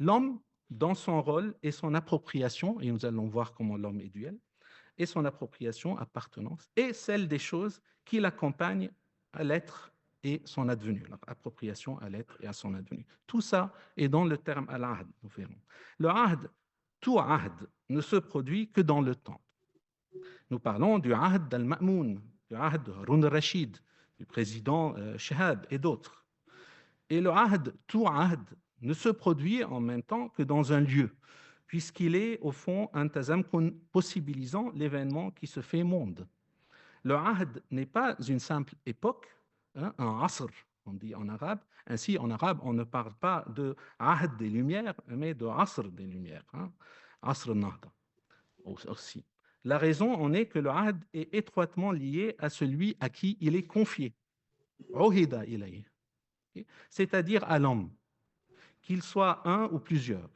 l'homme dans son rôle et son appropriation, et nous allons voir comment l'homme est duel, et son appropriation, appartenance, et celle des choses qui l'accompagnent à l'être et son advenu, l'appropriation à l'être et à son advenu. Tout ça est dans le terme al-ahd, nous verrons. Le ahd, tout ahd, ne se produit que dans le temps. Nous parlons du ahd d'Al-Ma'moun, du ahd de Harun al-Rachid, du président Shihab et d'autres. Et le ahd, tout ahd, ne se produit en même temps que dans un lieu, puisqu'il est au fond un tazamkun possibilisant l'événement qui se fait monde. Le ahd n'est pas une simple époque, hein, un asr, on dit en arabe. Ainsi, en arabe, on ne parle pas de ahd des Lumières, mais de asr des Lumières, hein, asr nahda aussi. La raison en est que le ahd est étroitement lié à celui à qui il est confié, uhida ilayh, c'est-à-dire à l'homme, qu'il soit un ou plusieurs.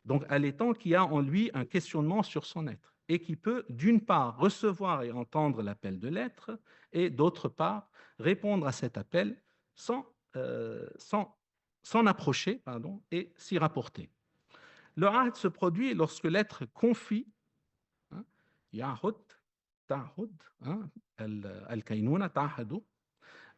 Donc, à l'étant qui a en lui un questionnement sur son être et qui peut, d'une part, recevoir et entendre l'appel de l'être et, d'autre part, répondre à cet appel sans approcher et s'y rapporter. Le ahd se produit lorsque l'être confie, yahud, ta'hud, al-kainouna ta'hadu,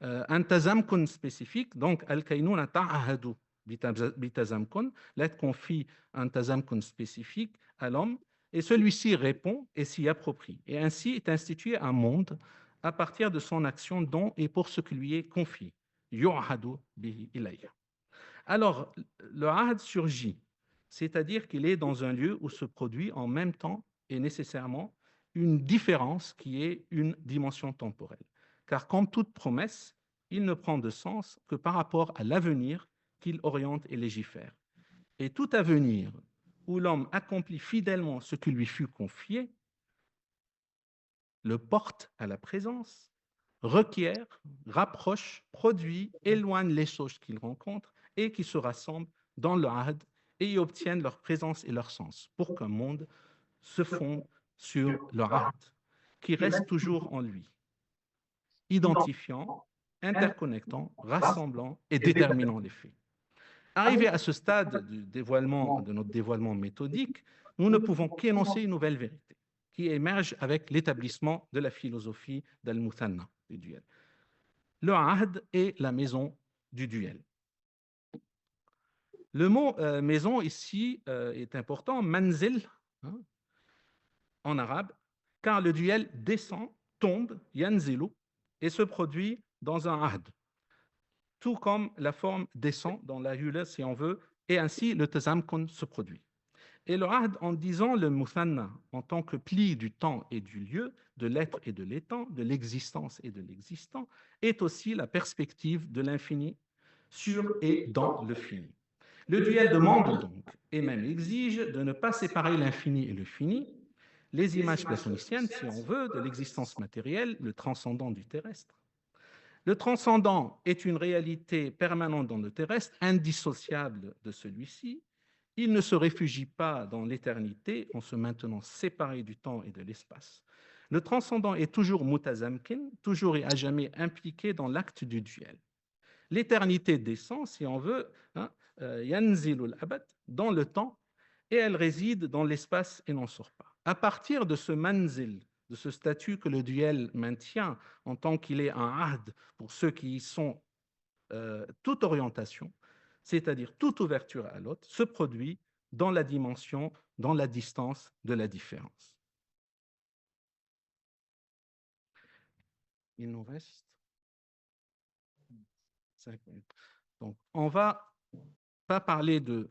un tazamkun spécifique, donc al-kainouna ta'hadu, bitazamkun, l'être confie un tazamkun spécifique à l'homme et celui-ci répond et s'y approprie. Et ainsi est institué un monde à partir de son action dont et pour ce qui lui est confié. Yu'hadu bihi ilayya. Alors, le ahd surgit, c'est-à-dire qu'il est dans un lieu où se produit en même temps et nécessairement une différence qui est une dimension temporelle. Car comme toute promesse, il ne prend de sens que par rapport à l'avenir qu'il oriente et légifère. Et tout avenir où l'homme accomplit fidèlement ce qui lui fut confié, le porte à la présence, requiert, rapproche, produit, éloigne les choses qu'il rencontre et qui se rassemblent dans le ahd et y obtiennent leur présence et leur sens pour qu'un monde se fonde sur le ahd qui reste toujours en lui, identifiant, interconnectant, rassemblant et déterminant les faits. Arrivé à ce stade de notre dévoilement méthodique, nous ne pouvons qu'énoncer une nouvelle vérité qui émerge avec l'établissement de la philosophie d'Al-Muthanna, du duel. Le ahd est la maison du duel. Le mot maison ici est important, manzil, hein, en arabe, car le duel descend, tombe, yanzilu, et se produit dans un ahd, tout comme la forme descend dans la hula, si on veut, et ainsi le tazamkun se produit. Et le ahd, en disant le muthanna en tant que pli du temps et du lieu, de l'être et de l'étant, de l'existence et de l'existant, est aussi la perspective de l'infini sur et dans le fini. Le duel demande donc, et même exige, de ne pas séparer l'infini et le fini, les images platoniciennes, si on veut, de l'existence matérielle, le transcendant du terrestre. Le transcendant est une réalité permanente dans le terrestre, indissociable de celui-ci. Il ne se réfugie pas dans l'éternité en se maintenant séparé du temps et de l'espace. Le transcendant est toujours mutazamkin, toujours et à jamais impliqué dans l'acte du duel. L'éternité descend, si on veut, hein, yanzilul abad, dans le temps, et elle réside dans l'espace et n'en sort pas. À partir de ce manzil, de ce statut que le duel maintient en tant qu'il est un ahd pour ceux qui y sont, toute orientation, c'est-à-dire toute ouverture à l'autre, se produit dans la dimension, dans la distance de la différence. Il nous reste 5 minutes. Donc, on ne va pas parler de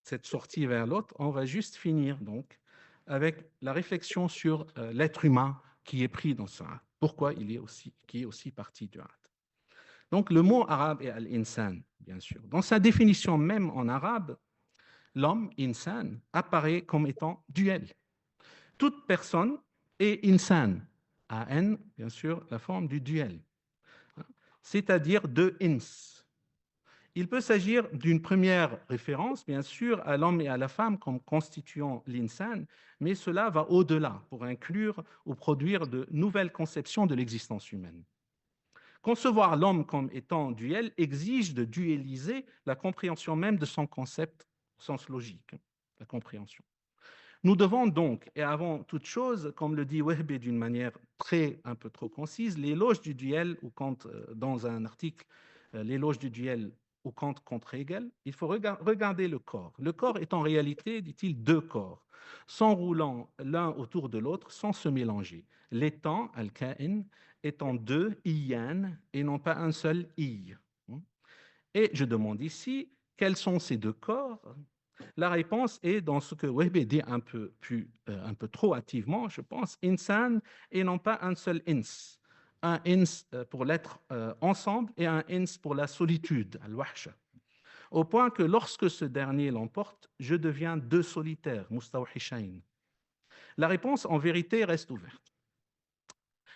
cette sortie vers l'autre, on va juste finir donc avec la réflexion sur l'être humain qui est pris dans ça. Pourquoi il est aussi, qui est aussi partie du had. Donc, le mot arabe est al-insan, bien sûr. Dans sa définition même en arabe, l'homme, insan, apparaît comme étant duel. Toute personne est insan, an, bien sûr, la forme du duel, c'est-à-dire de ins. Il peut s'agir d'une première référence, bien sûr, à l'homme et à la femme comme constituant l'insan, mais cela va au-delà pour inclure ou produire de nouvelles conceptions de l'existence humaine. Concevoir l'homme comme étant duel exige de dualiser la compréhension même de son concept au sens logique, la compréhension. Nous devons donc, et avant toute chose, comme le dit Wahbi d'une manière un peu trop concise, l'éloge du duel, ou quand dans un article, l'éloge du duel ou contre Hegel, il faut regarder le corps. Le corps est en réalité, dit-il, deux corps, s'enroulant l'un autour de l'autre sans se mélanger. L'étant, al-ka'in, étant deux, iyan, et non pas un seul i. Et je demande ici, quels sont ces deux corps? La réponse est dans ce que Wahbi dit un peu trop hâtivement, je pense, insan, et non pas un seul ins. Un ins pour l'être ensemble et un ins pour la solitude, al-wahsha. Au point que lorsque ce dernier l'emporte, je deviens deux solitaires, mustawhishayn. La réponse, en vérité, reste ouverte.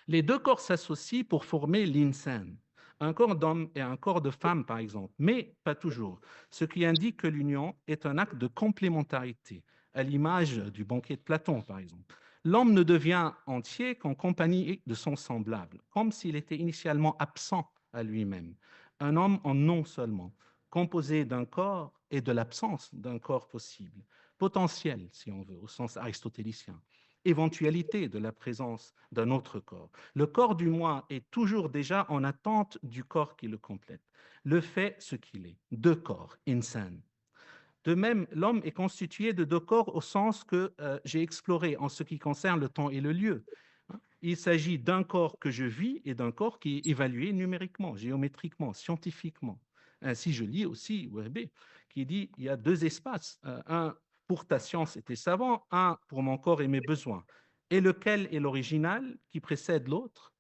Les deux corps s'associent pour former l'insan, un corps d'homme et un corps de femme, par exemple, mais pas toujours, ce qui indique que l'union est un acte de complémentarité, à l'image du banquet de Platon, par exemple. L'homme ne devient entier qu'en compagnie de son semblable, comme s'il était initialement absent à lui-même. Un homme en non seulement, composé d'un corps et de l'absence d'un corps possible, potentiel, si on veut, au sens aristotélicien, éventualité de la présence d'un autre corps. Le corps du moi est toujours déjà en attente du corps qui le complète. Le fait ce qu'il est, deux corps, insan. De même, l'homme est constitué de deux corps au sens que j'ai exploré en ce qui concerne le temps et le lieu. Il s'agit d'un corps que je vis et d'un corps qui est évalué numériquement, géométriquement, scientifiquement. Ainsi, je lis aussi Wahbi qui dit il y a deux espaces, un pour ta science et tes savants, un pour mon corps et mes besoins. Et lequel est l'original qui précède l'autre?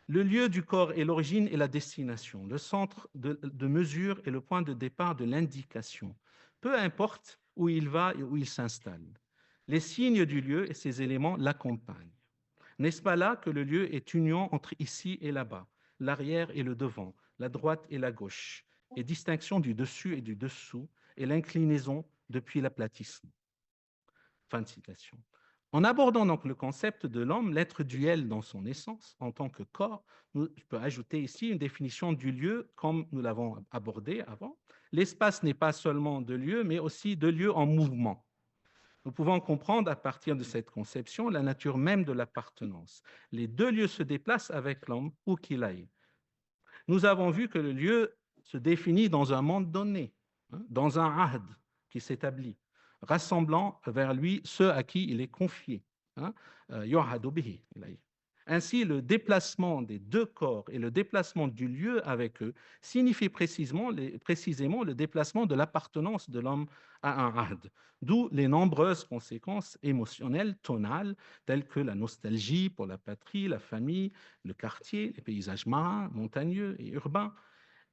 Le lieu du corps est l'origine et la destination, le centre de mesure et le point de départ de l'indication. Peu importe où il va et où il s'installe. Les signes du lieu et ses éléments l'accompagnent. N'est-ce pas là que le lieu est union entre ici et là-bas, l'arrière et le devant, la droite et la gauche, et distinction du dessus et du dessous, et l'inclinaison depuis l'aplatissement. Fin de citation. En abordant donc le concept de l'homme, l'être duel dans son essence, en tant que corps, je peux ajouter ici une définition du lieu comme nous l'avons abordé avant. L'espace n'est pas seulement de lieu, mais aussi de lieu en mouvement. Nous pouvons comprendre à partir de cette conception la nature même de l'appartenance. Les deux lieux se déplacent avec l'homme où qu'il aille. Nous avons vu que le lieu se définit dans un monde donné, dans un ahd qui s'établit, rassemblant vers lui ceux à qui il est confié. Ainsi, le déplacement des deux corps et le déplacement du lieu avec eux signifie précisément le déplacement de l'appartenance de l'homme à un ahd, d'où les nombreuses conséquences émotionnelles tonales telles que la nostalgie pour la patrie, la famille, le quartier, les paysages marins, montagneux et urbains.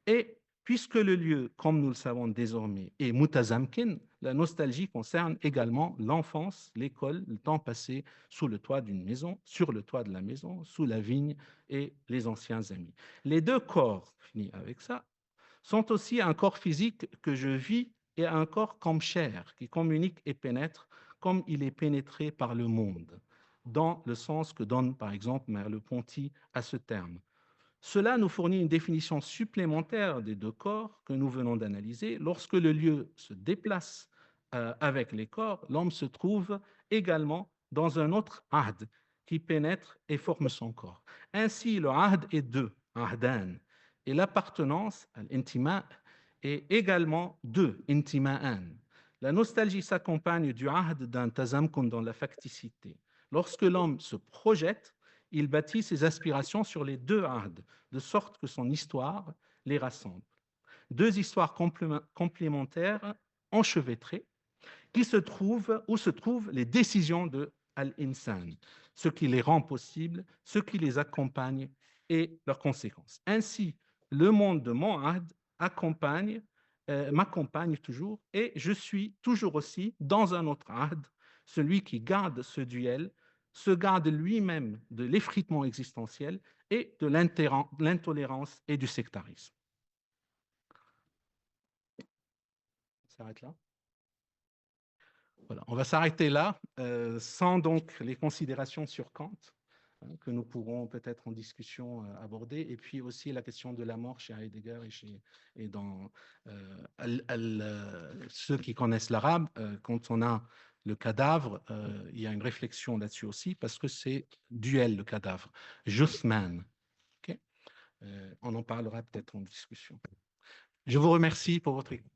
Et puisque le lieu, comme nous le savons désormais, est mutazamkin, la nostalgie concerne également l'enfance, l'école, le temps passé sous le toit d'une maison, sur le toit de la maison, sous la vigne et les anciens amis. Les deux corps, fini avec ça, sont aussi un corps physique que je vis et un corps comme chair, qui communique et pénètre comme il est pénétré par le monde, dans le sens que donne par exemple Merleau-Ponty à ce terme. Cela nous fournit une définition supplémentaire des deux corps que nous venons d'analyser. Lorsque le lieu se déplace avec les corps, l'homme se trouve également dans un autre ahd qui pénètre et forme son corps. Ainsi, le ahd est deux, ahdan, et l'appartenance, l'intima, est également deux, intima'an. La nostalgie s'accompagne du ahd d'un tazamkun dans la facticité. Lorsque l'homme se projette, il bâtit ses aspirations sur les deux ahds, de sorte que son histoire les rassemble. Deux histoires complémentaires, enchevêtrées, où se trouvent les décisions de Al-Insan, ce qui les rend possibles, ce qui les accompagne et leurs conséquences. Ainsi, le monde de mon ahd m'accompagne toujours et je suis toujours aussi dans un autre ahd, celui qui garde ce duel, se garde lui-même de l'effritement existentiel et de l'intolérance et du sectarisme. Ça s'arrête là. Voilà, on va s'arrêter là, sans donc les considérations sur Kant, que nous pourrons peut-être en discussion aborder, et puis aussi la question de la mort chez Heidegger et dans ceux qui connaissent l'arabe, quand on a le cadavre, il y a une réflexion là-dessus aussi, parce que c'est duel, le cadavre. Juthman. Okay? On en parlera peut-être en discussion. Je vous remercie pour votre écoute.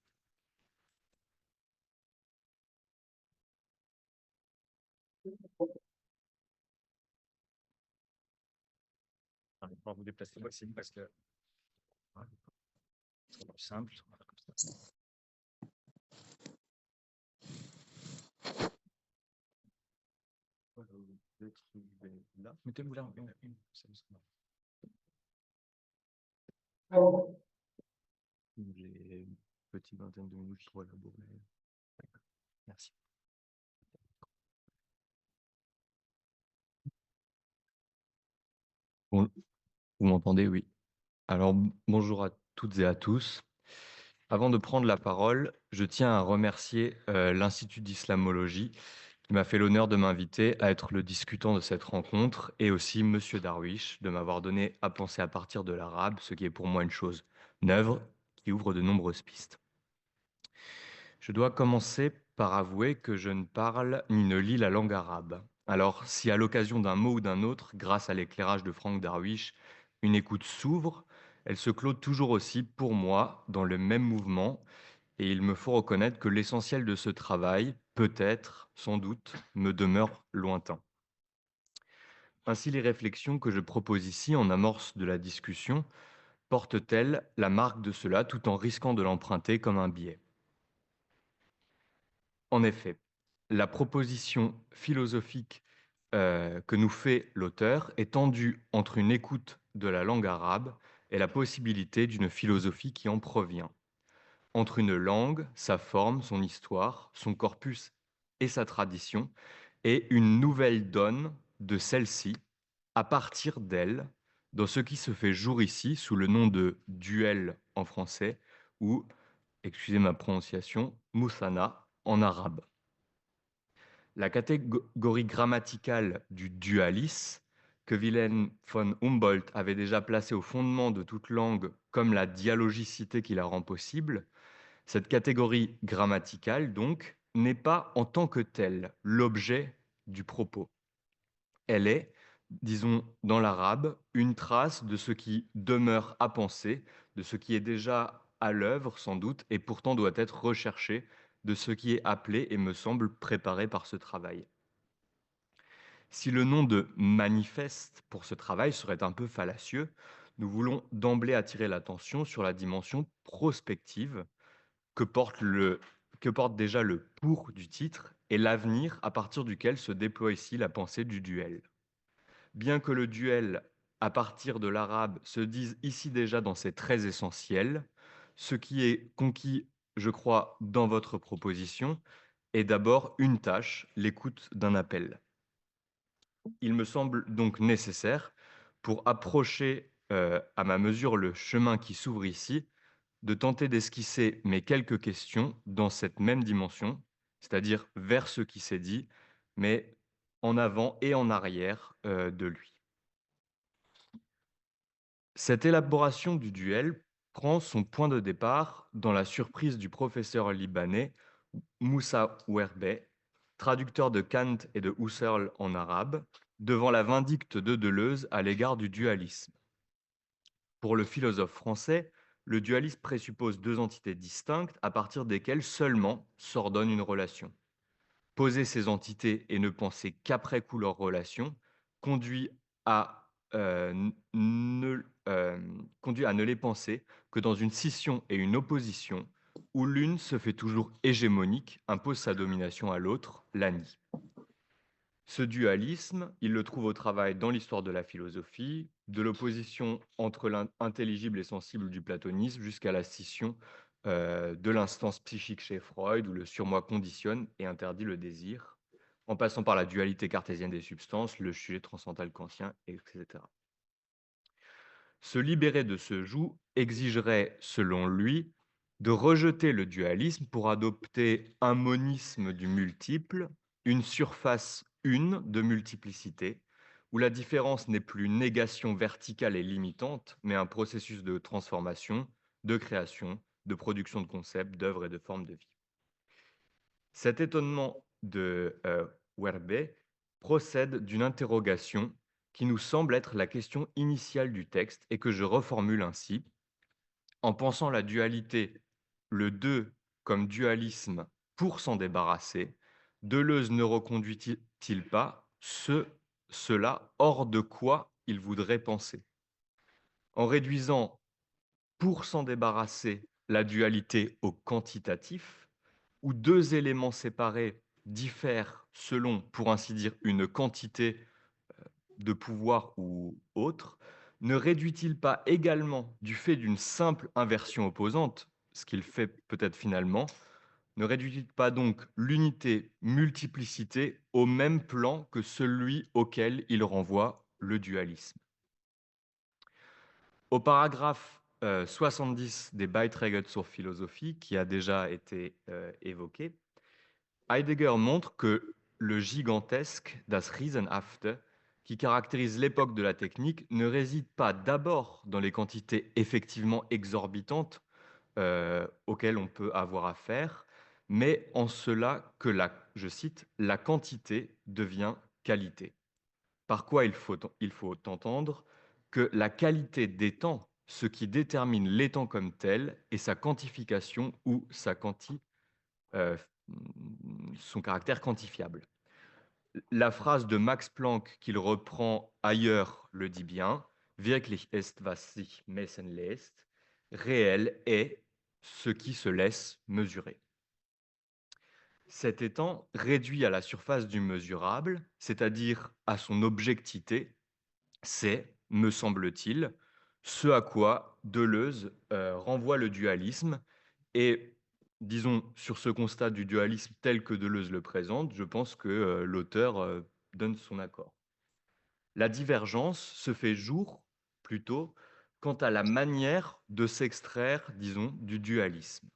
On va pouvoir vous déplacer, Maxime, parce que c'est plus simple. Comme ça. Mettez-vous là. J'ai une petite vingtaine de minutes pour élaborer. Merci. Bon, vous m'entendez? Oui. Alors, bonjour à toutes et à tous. Avant de prendre la parole, je tiens à remercier l'Institut d'islamologie qui m'a fait l'honneur de m'inviter à être le discutant de cette rencontre et aussi Monsieur Darwish de m'avoir donné à penser à partir de l'arabe, ce qui est pour moi une chose neuve qui ouvre de nombreuses pistes. Je dois commencer par avouer que je ne parle ni ne lis la langue arabe. Alors, si à l'occasion d'un mot ou d'un autre, grâce à l'éclairage de Franck Darwish, une écoute s'ouvre, elle se clôt toujours aussi, pour moi, dans le même mouvement, et il me faut reconnaître que l'essentiel de ce travail, peut-être, sans doute, me demeure lointain. Ainsi, les réflexions que je propose ici en amorce de la discussion portent-elles la marque de cela tout en risquant de l'emprunter comme un biais? En effet, la proposition philosophique que nous fait l'auteur est tendue entre une écoute de la langue arabe et la possibilité d'une philosophie qui en provient. Entre une langue, sa forme, son histoire, son corpus et sa tradition, et une nouvelle donne de celle-ci, à partir d'elle, dans ce qui se fait jour ici sous le nom de duel en français ou, excusez ma prononciation, muthana en arabe. La catégorie grammaticale du dualis, que Wilhelm von Humboldt avait déjà placée au fondement de toute langue comme la dialogicité qui la rend possible, cette catégorie grammaticale, donc, n'est pas en tant que telle l'objet du propos. Elle est, disons dans l'arabe, une trace de ce qui demeure à penser, de ce qui est déjà à l'œuvre sans doute, et pourtant doit être recherché, de ce qui est appelé et me semble préparé par ce travail. Si le nom de manifeste pour ce travail serait un peu fallacieux, nous voulons d'emblée attirer l'attention sur la dimension prospective que porte déjà le pour du titre et l'avenir à partir duquel se déploie ici la pensée du duel. Bien que le duel à partir de l'arabe se dise ici déjà dans ses traits essentiels, ce qui est conquis, je crois, dans votre proposition, est d'abord une tâche, l'écoute d'un appel. Il me semble donc nécessaire, pour approcher à ma mesure le chemin qui s'ouvre ici, de tenter d'esquisser mes quelques questions dans cette même dimension, c'est-à-dire vers ce qui s'est dit, mais en avant et en arrière de lui. Cette élaboration du duel prend son point de départ dans la surprise du professeur libanais Moussa Ouerbe, traducteur de Kant et de Husserl en arabe, devant la vindicte de Deleuze à l'égard du dualisme. Pour le philosophe français, le dualisme présuppose deux entités distinctes à partir desquelles seulement s'ordonne une relation. Poser ces entités et ne penser qu'après coup leur relation conduit à ne les penser que dans une scission et une opposition où l'une se fait toujours hégémonique, impose sa domination à l'autre, la nie. Ce dualisme, il le trouve au travail dans l'histoire de la philosophie, de l'opposition entre l'intelligible et sensible du platonisme jusqu'à la scission de l'instance psychique chez Freud, où le surmoi conditionne et interdit le désir, en passant par la dualité cartésienne des substances, le sujet transcendantal kantien, etc. Se libérer de ce joug exigerait, selon lui, de rejeter le dualisme pour adopter un monisme du multiple, une surface une de multiplicité, où la différence n'est plus négation verticale et limitante, mais un processus de transformation, de création, de production de concepts, d'œuvres et de formes de vie. Cet étonnement de Werbe procède d'une interrogation qui nous semble être la question initiale du texte et que je reformule ainsi. En pensant la dualité, le deux comme dualisme pour s'en débarrasser, Deleuze ne reconduit-il pas cela hors de quoi il voudrait penser? En réduisant pour s'en débarrasser la dualité au quantitatif, où deux éléments séparés diffèrent selon, pour ainsi dire, une quantité de pouvoir ou autre, ne réduit-il pas également, du fait d'une simple inversion opposante, ce qu'il fait peut-être finalement, ne réduit-il pas donc l'unité-multiplicité au même plan que celui auquel il renvoie le dualisme? Au paragraphe 70 des Beiträge zur Philosophie, qui a déjà été évoqué, Heidegger montre que le gigantesque, das Riesenhafte, qui caractérise l'époque de la technique, ne réside pas d'abord dans les quantités effectivement exorbitantes auxquelles on peut avoir affaire, mais en cela que, je cite, la quantité devient qualité. Par quoi il faut entendre que la qualité des temps, ce qui détermine les temps comme tel, est sa quantification ou son caractère quantifiable. La phrase de Max Planck qu'il reprend ailleurs le dit bien, wirklich ist, was sich messen lässt, réel est ce qui se laisse mesurer. Cet étant réduit à la surface du mesurable, c'est-à-dire à son objectivité, c'est, me semble-t-il, ce à quoi Deleuze renvoie le dualisme. Et disons, sur ce constat du dualisme tel que Deleuze le présente, je pense que l'auteur donne son accord. La divergence se fait jour, plutôt, quant à la manière de s'extraire, disons, du dualisme.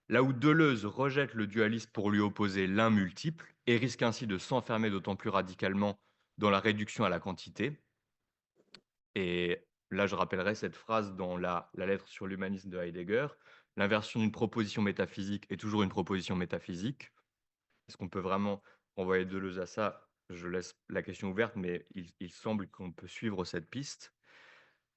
Là où Deleuze rejette le dualisme pour lui opposer l'un multiple et risque ainsi de s'enfermer d'autant plus radicalement dans la réduction à la quantité. Et là, je rappellerai cette phrase dans la lettre sur l'humanisme de Heidegger. L'inversion d'une proposition métaphysique est toujours une proposition métaphysique. Est-ce qu'on peut vraiment renvoyer Deleuze à ça? Je laisse la question ouverte, mais il semble qu'on peut suivre cette piste.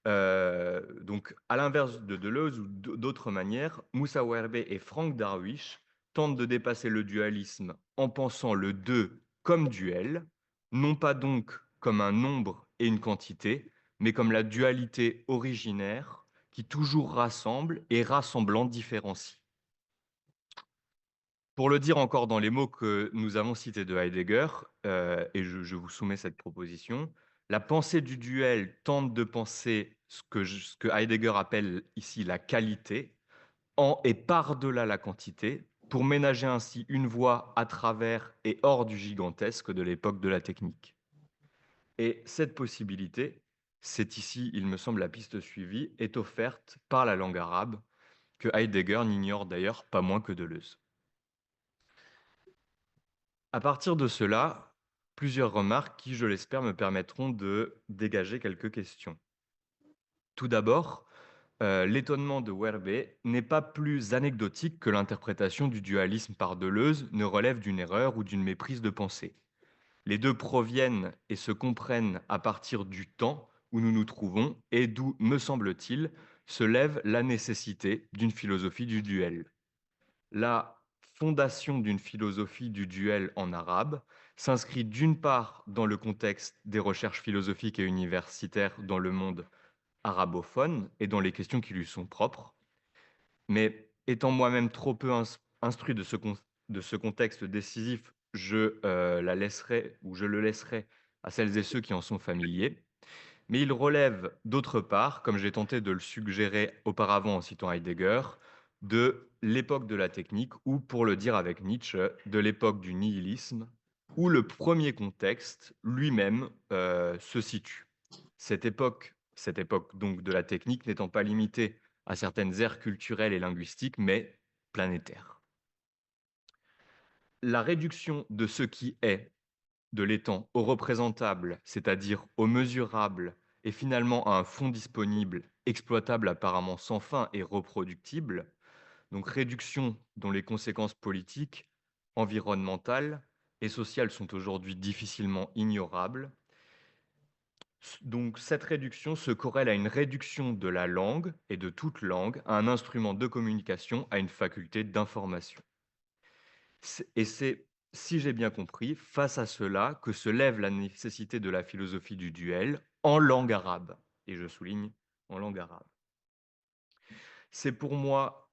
Donc, à l'inverse de Deleuze ou d'autres manières, Moussa Werbe et Frank Darwish tentent de dépasser le dualisme en pensant le deux comme duel, non pas donc comme un nombre et une quantité, mais comme la dualité originaire qui toujours rassemble et rassemblant différencie. Pour le dire encore dans les mots que nous avons cités de Heidegger, et je vous soumets cette proposition, la pensée du duel tente de penser ce que Heidegger appelle ici la qualité, en et par-delà la quantité, pour ménager ainsi une voie à travers et hors du gigantesque de l'époque de la technique. Et cette possibilité, c'est ici, il me semble, la piste suivie, est offerte par la langue arabe, que Heidegger n'ignore d'ailleurs pas moins que Deleuze. À partir de cela, plusieurs remarques qui, je l'espère, me permettront de dégager quelques questions. Tout d'abord, l'étonnement de Werbe n'est pas plus anecdotique que l'interprétation du dualisme par Deleuze ne relève d'une erreur ou d'une méprise de pensée. Les deux proviennent et se comprennent à partir du temps où nous nous trouvons et d'où, me semble-t-il, se lève la nécessité d'une philosophie du duel. La fondation d'une philosophie du duel en arabe s'inscrit d'une part dans le contexte des recherches philosophiques et universitaires dans le monde arabophone et dans les questions qui lui sont propres, mais étant moi-même trop peu instruit de ce contexte décisif, je le laisserai à celles et ceux qui en sont familiers. Mais il relève d'autre part, comme j'ai tenté de le suggérer auparavant en citant Heidegger, de l'époque de la technique, ou pour le dire avec Nietzsche, de l'époque du nihilisme, où le premier contexte lui-même se situe. Cette époque donc de la technique n'étant pas limitée à certaines aires culturelles et linguistiques, mais planétaires. La réduction de ce qui est, de l'étant au représentable, c'est-à-dire au mesurable, et finalement à un fond disponible, exploitable apparemment sans fin et reproductible, donc réduction dont les conséquences politiques, environnementales et sociales sont aujourd'hui difficilement ignorables. Donc cette réduction se corrèle à une réduction de la langue et de toute langue à un instrument de communication, à une faculté d'information. Et c'est, si j'ai bien compris, face à cela que se lève la nécessité de la philosophie du duel en langue arabe. Et je souligne en langue arabe. C'est pour moi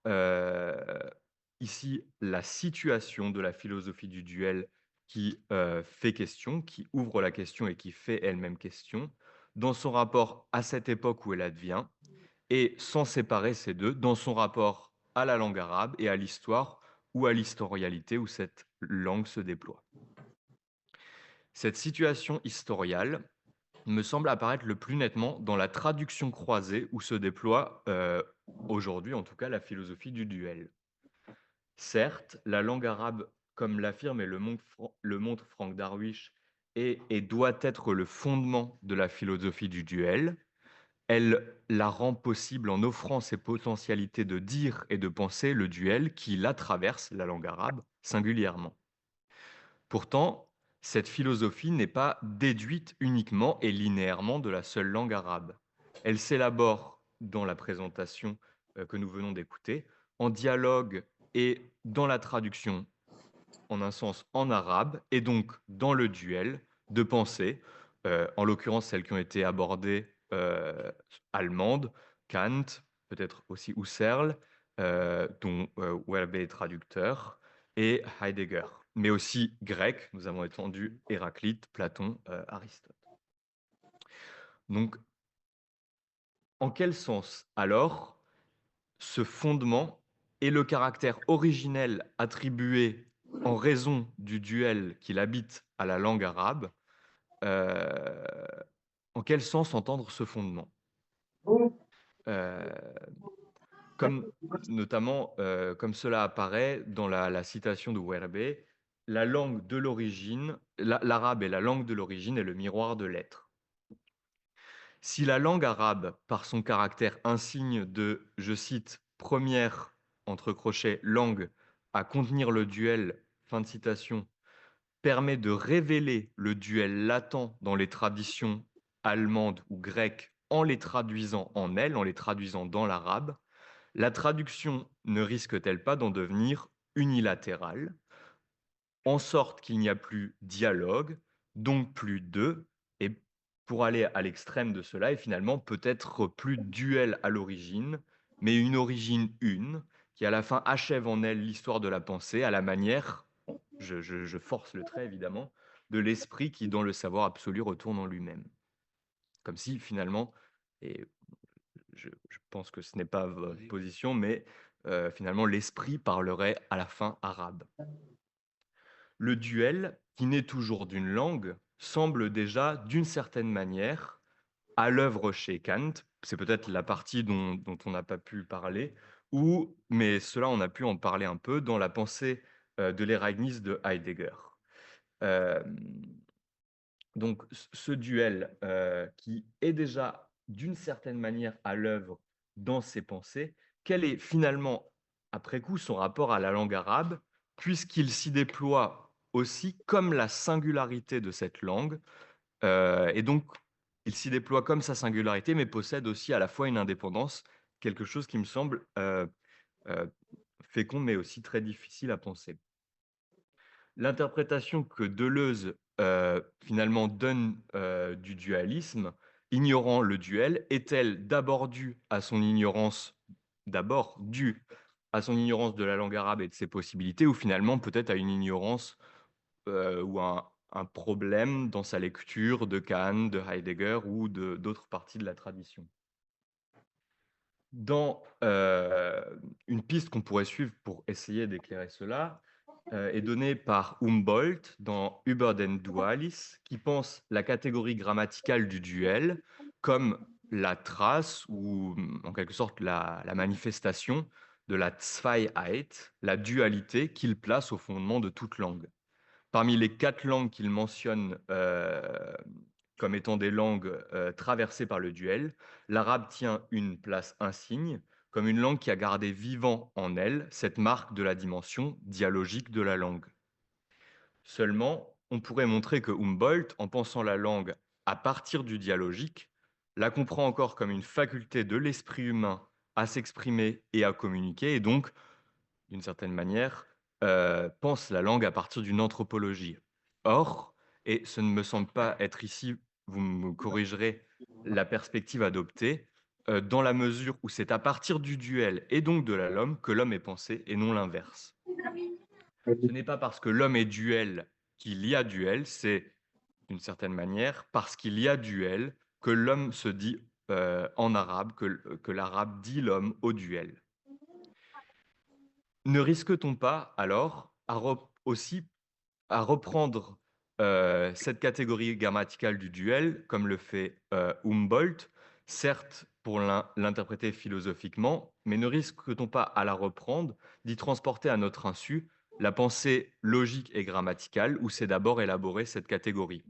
ici la situation de la philosophie du duel qui fait question, qui ouvre la question et qui fait elle-même question, dans son rapport à cette époque où elle advient, et sans séparer ces deux, dans son rapport à la langue arabe et à l'histoire ou à l'historialité où cette langue se déploie. Cette situation historiale me semble apparaître le plus nettement dans la traduction croisée où se déploie aujourd'hui en tout cas la philosophie du duel. Certes, la langue arabe, comme l'affirme et le montre Frank Darwish, est et doit être le fondement de la philosophie du duel. Elle la rend possible en offrant ses potentialités de dire et de penser le duel qui la traverse, la langue arabe, singulièrement. Pourtant, cette philosophie n'est pas déduite uniquement et linéairement de la seule langue arabe. Elle s'élabore dans la présentation que nous venons d'écouter, en dialogue et dans la traduction, en un sens en arabe, et donc dans le duel de pensée, en l'occurrence celles qui ont été abordées allemandes, Kant, peut-être aussi Husserl, dont Welbe est traducteur, et Heidegger, mais aussi grec, nous avons entendu Héraclite, Platon, Aristote. Donc, en quel sens alors ce fondement et le caractère originel attribué en raison du duel qu'il habite à la langue arabe, en quel sens entendre ce fondement? Comme notamment, comme cela apparaît dans la citation de Werbe, la langue de l'origine, l'arabe est la langue de l'origine et le miroir de l'être. Si la langue arabe, par son caractère insigne de, je cite, première, entre crochets, langue à contenir le duel, fin de citation, permet de révéler le duel latent dans les traditions allemandes ou grecques en les traduisant en elles, en les traduisant dans l'arabe, la traduction ne risque-t-elle pas d'en devenir unilatérale, en sorte qu'il n'y a plus dialogue, donc plus deux, et pour aller à l'extrême de cela, et finalement peut-être plus duel à l'origine, mais une origine une, qui à la fin achève en elle l'histoire de la pensée, à la manière, je force le trait évidemment, de l'esprit qui dans le savoir absolu retourne en lui-même. Comme si finalement, et je pense que ce n'est pas votre position, mais finalement l'esprit parlerait à la fin arabe. Le duel, qui naît toujours d'une langue, semble déjà, d'une certaine manière, à l'œuvre chez Kant. C'est peut-être la partie dont on n'a pas pu parler, mais cela, on a pu en parler un peu dans la pensée de l'Erasmus de Heidegger. Donc, ce duel qui est déjà d'une certaine manière à l'œuvre dans ses pensées, quel est finalement, après coup, son rapport à la langue arabe, puisqu'il s'y déploie aussi comme la singularité de cette langue, et donc il s'y déploie comme sa singularité, mais possède aussi à la fois une indépendance, quelque chose qui me semble euh, fécond, mais aussi très difficile à penser. L'interprétation que Deleuze finalement donne du dualisme, ignorant le duel, est-elle d'abord due à son ignorance, de la langue arabe et de ses possibilités, ou finalement peut-être à une ignorance ou un problème dans sa lecture de Kant, de Heidegger ou d'autres parties de la tradition? Dans une piste qu'on pourrait suivre pour essayer d'éclairer cela, est donnée par Humboldt dans Über den Dualis, qui pense la catégorie grammaticale du duel comme la trace ou en quelque sorte la manifestation de la Zweiheit, la dualité qu'il place au fondement de toute langue. Parmi les 4 langues qu'il mentionne comme étant des langues traversées par le duel, l'arabe tient une place insigne, comme une langue qui a gardé vivant en elle cette marque de la dimension dialogique de la langue. Seulement, on pourrait montrer que Humboldt, en pensant la langue à partir du dialogique, la comprend encore comme une faculté de l'esprit humain à s'exprimer et à communiquer, et donc, d'une certaine manière, pense la langue à partir d'une anthropologie. Or, et ce ne me semble pas être ici, vous me corrigerez, la perspective adoptée, dans la mesure où c'est à partir du duel et donc de l'homme que l'homme est pensé et non l'inverse. Ce n'est pas parce que l'homme est duel qu'il y a duel, c'est d'une certaine manière parce qu'il y a duel que l'homme se dit en arabe, que l'arabe dit l'homme au duel. Ne risque-t-on pas alors aussi à reprendre cette catégorie grammaticale du duel, comme le fait Humboldt, certes pour l'interpréter philosophiquement, mais ne risque-t-on pas à la reprendre, d'y transporter à notre insu la pensée logique et grammaticale, où c'est d'abord élaborer cette catégorie,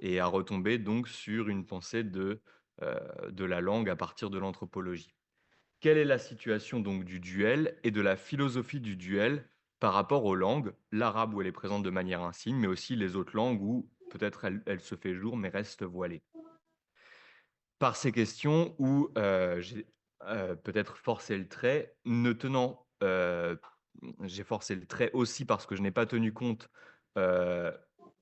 et à retomber donc sur une pensée de la langue à partir de l'anthropologie? Quelle est la situation donc du duel et de la philosophie du duel par rapport aux langues, l'arabe où elle est présente de manière insigne, mais aussi les autres langues où peut-être elle se fait jour mais reste voilée? Par ces questions où j'ai peut-être forcé le trait, j'ai forcé le trait aussi parce que je n'ai pas tenu compte euh,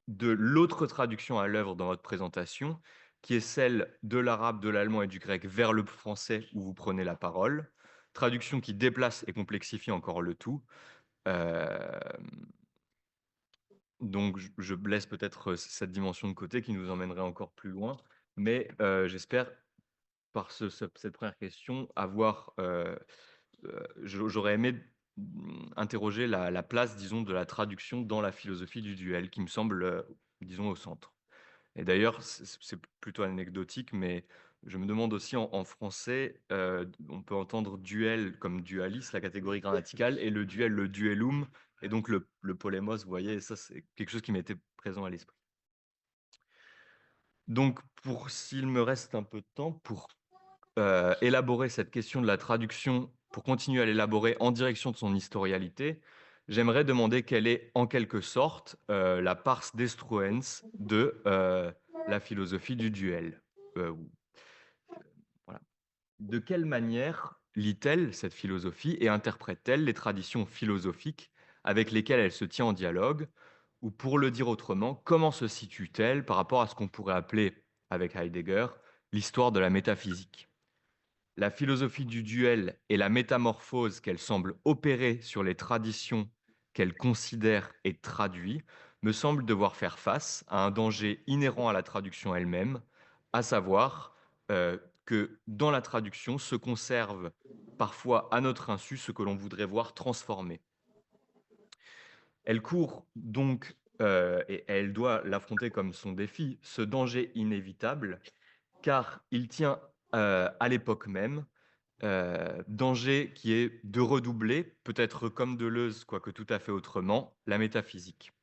de l'autre traduction à l'œuvre dans votre présentation, qui est celle de l'arabe, de l'allemand et du grec vers le français où vous prenez la parole. Traduction qui déplace et complexifie encore le tout. Euh, donc, je laisse peut-être cette dimension de côté qui nous emmènerait encore plus loin, mais j'espère, par cette première question, j'aurais aimé interroger la place, disons, de la traduction dans la philosophie du duel, qui me semble, disons, au centre. Et d'ailleurs, c'est plutôt anecdotique, mais je me demande aussi en français, on peut entendre duel comme dualis, la catégorie grammaticale, et le duel, le duellum, et donc le polémos, vous voyez, et ça c'est quelque chose qui m'était présent à l'esprit. Donc, s'il me reste un peu de temps pour élaborer cette question de la traduction, pour continuer à l'élaborer en direction de son historialité, j'aimerais demander quelle est en quelque sorte la pars destruens de la philosophie du duel. Voilà. De quelle manière lit-elle cette philosophie et interprète-t-elle les traditions philosophiques avec lesquelles elle se tient en dialogue? Ou pour le dire autrement, comment se situe-t-elle par rapport à ce qu'on pourrait appeler, avec Heidegger, l'histoire de la métaphysique? La philosophie du duel et la métamorphose qu'elle semble opérer sur les traditions qu'elle considère et traduit me semblent devoir faire face à un danger inhérent à la traduction elle-même, à savoir que dans la traduction se conserve parfois à notre insu ce que l'on voudrait voir transformé. Elle court donc, et elle doit l'affronter comme son défi, ce danger inévitable, car il tient à l'époque même danger qui est de redoubler, peut-être comme Deleuze, quoique tout à fait autrement, la métaphysique.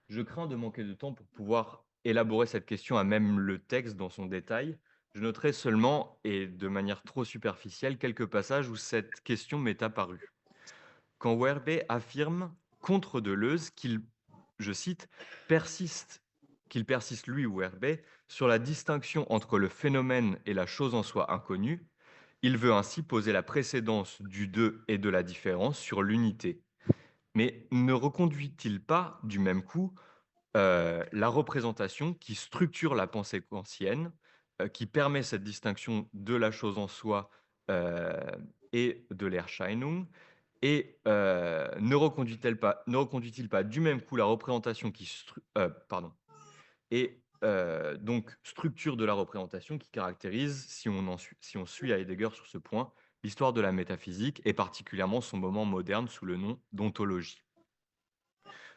Je crains de manquer de temps pour pouvoir élaborer cette question à même le texte dans son détail. Je noterai seulement, et de manière trop superficielle, quelques passages où cette question m'est apparue. Quand Werbe affirme contre Deleuze qu'il, je cite, qu'il persiste, lui ou Werbe, sur la distinction entre le phénomène et la chose en soi inconnue, il veut ainsi poser la précédence du deux et de la différence sur l'unité. Mais ne reconduit-il pas, du même coup, la représentation qui structure la pensée kantienne, qui permet cette distinction de la chose en soi euh, et de l'Erscheinung, et ne reconduit-il pas du même coup la représentation et donc structure de la représentation qui caractérise, si on suit Heidegger sur ce point, l'histoire de la métaphysique et particulièrement son moment moderne sous le nom d'ontologie.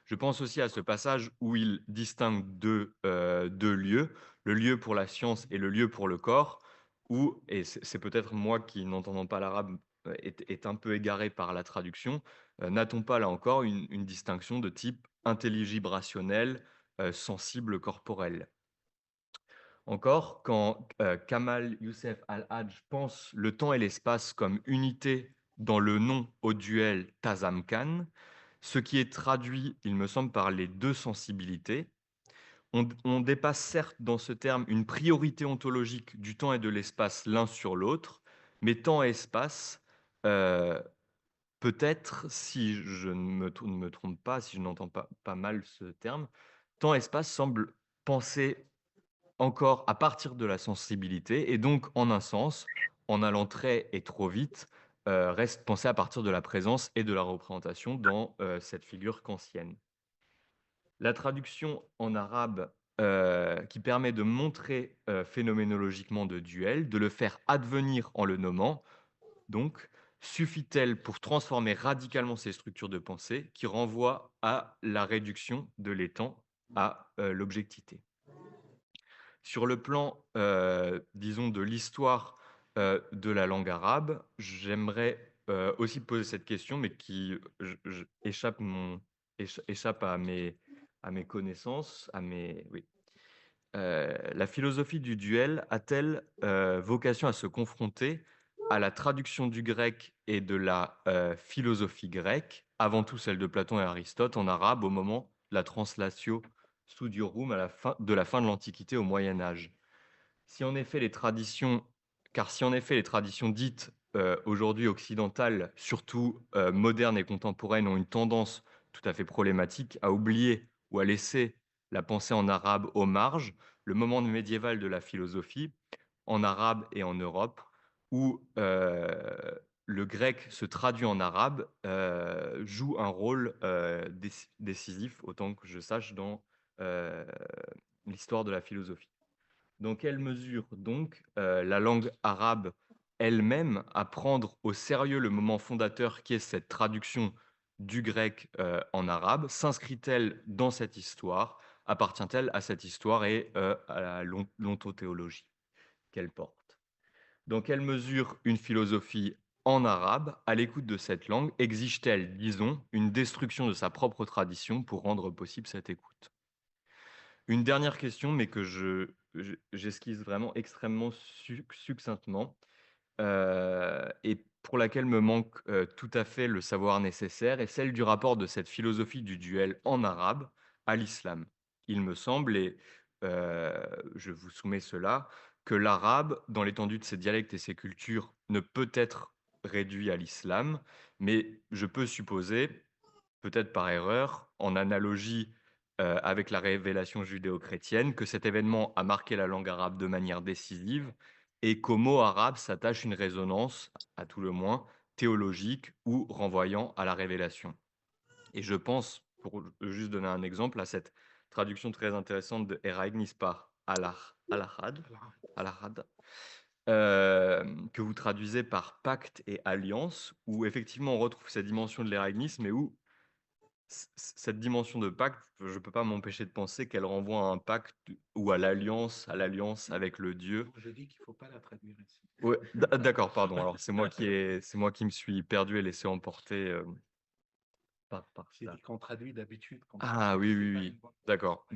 Je pense aussi à ce passage où il distingue deux lieux, le lieu pour la science et le lieu pour le corps, où, et c'est peut-être moi qui, n'entendant pas l'arabe, est un peu égaré par la traduction, n'a-t-on pas là encore une distinction de type intelligible rationnel, sensible corporel? Encore, quand Kamal Youssef Al-Hadj pense le temps et l'espace comme unité dans le nom au duel Tazamkan, ce qui est traduit, il me semble, par les deux sensibilités, on dépasse certes dans ce terme une priorité ontologique du temps et de l'espace l'un sur l'autre, mais temps et espace, euh, peut-être, si je ne me trompe pas, si je n'entends pas mal ce terme, temps et espace semble penser encore à partir de la sensibilité, et donc en un sens, en allant très et trop vite, reste pensé à partir de la présence et de la représentation dans cette figure kantienne. La traduction en arabe qui permet de montrer phénoménologiquement de duel, de le faire advenir en le nommant, donc, suffit-elle pour transformer radicalement ces structures de pensée qui renvoient à la réduction de l'étant à l'objectivité? Sur le plan, disons, de l'histoire de la langue arabe, j'aimerais aussi poser cette question, mais qui échappe à mes connaissances, oui. La philosophie du duel a-t-elle vocation à se confronter à la traduction du grec et de la philosophie grecque, avant tout celle de Platon et Aristote, en arabe au moment de la translatio studiorum de la fin de l'Antiquité au Moyen Âge? Si en effet les traditions, car si en effet les traditions dites aujourd'hui occidentales, surtout modernes et contemporaines, ont une tendance tout à fait problématique à oublier ou à laisser la pensée en arabe aux marges, le moment médiéval de la philosophie, en arabe et en Europe, où le grec se traduit en arabe, joue un rôle décisif, autant que je sache, dans euh, l'histoire de la philosophie. Dans quelle mesure, donc, la langue arabe elle-même, à prendre au sérieux le moment fondateur qui est cette traduction du grec en arabe, s'inscrit-elle dans cette histoire? Appartient-elle à cette histoire et à la lontothéologie qu'elle porte? Dans quelle mesure une philosophie en arabe, à l'écoute de cette langue, exige-t-elle, disons, une destruction de sa propre tradition pour rendre possible cette écoute? Une dernière question, mais que j'esquisse vraiment extrêmement succinctement, et pour laquelle me manque tout à fait le savoir nécessaire, est celle du rapport de cette philosophie du duel en arabe à l'islam. Il me semble, et je vous soumets cela, que l'arabe, dans l'étendue de ses dialectes et ses cultures, ne peut être réduit à l'islam, mais je peux supposer, peut-être par erreur, en analogie avec la révélation judéo-chrétienne, que cet événement a marqué la langue arabe de manière décisive et qu'au mot arabe s'attache une résonance, à tout le moins, théologique ou renvoyant à la révélation. Et je pense, pour juste donner un exemple, à cette traduction très intéressante de Eraignis par Al-Ahad, que vous traduisez par pacte et alliance, où effectivement on retrouve cette dimension de l'Eraignis, mais où cette dimension de pacte, je ne peux pas m'empêcher de penser qu'elle renvoie à un pacte ou à l'alliance avec le Dieu. Je dis qu'il ne faut pas la traduire ici. Ouais, d'accord, pardon. Alors c'est moi qui me suis perdu et laissé emporter par J'ai ça. dit qu'on traduit d'habitude. Comme ça, Ah oui, c'est oui, pas oui. une bonne- D'accord.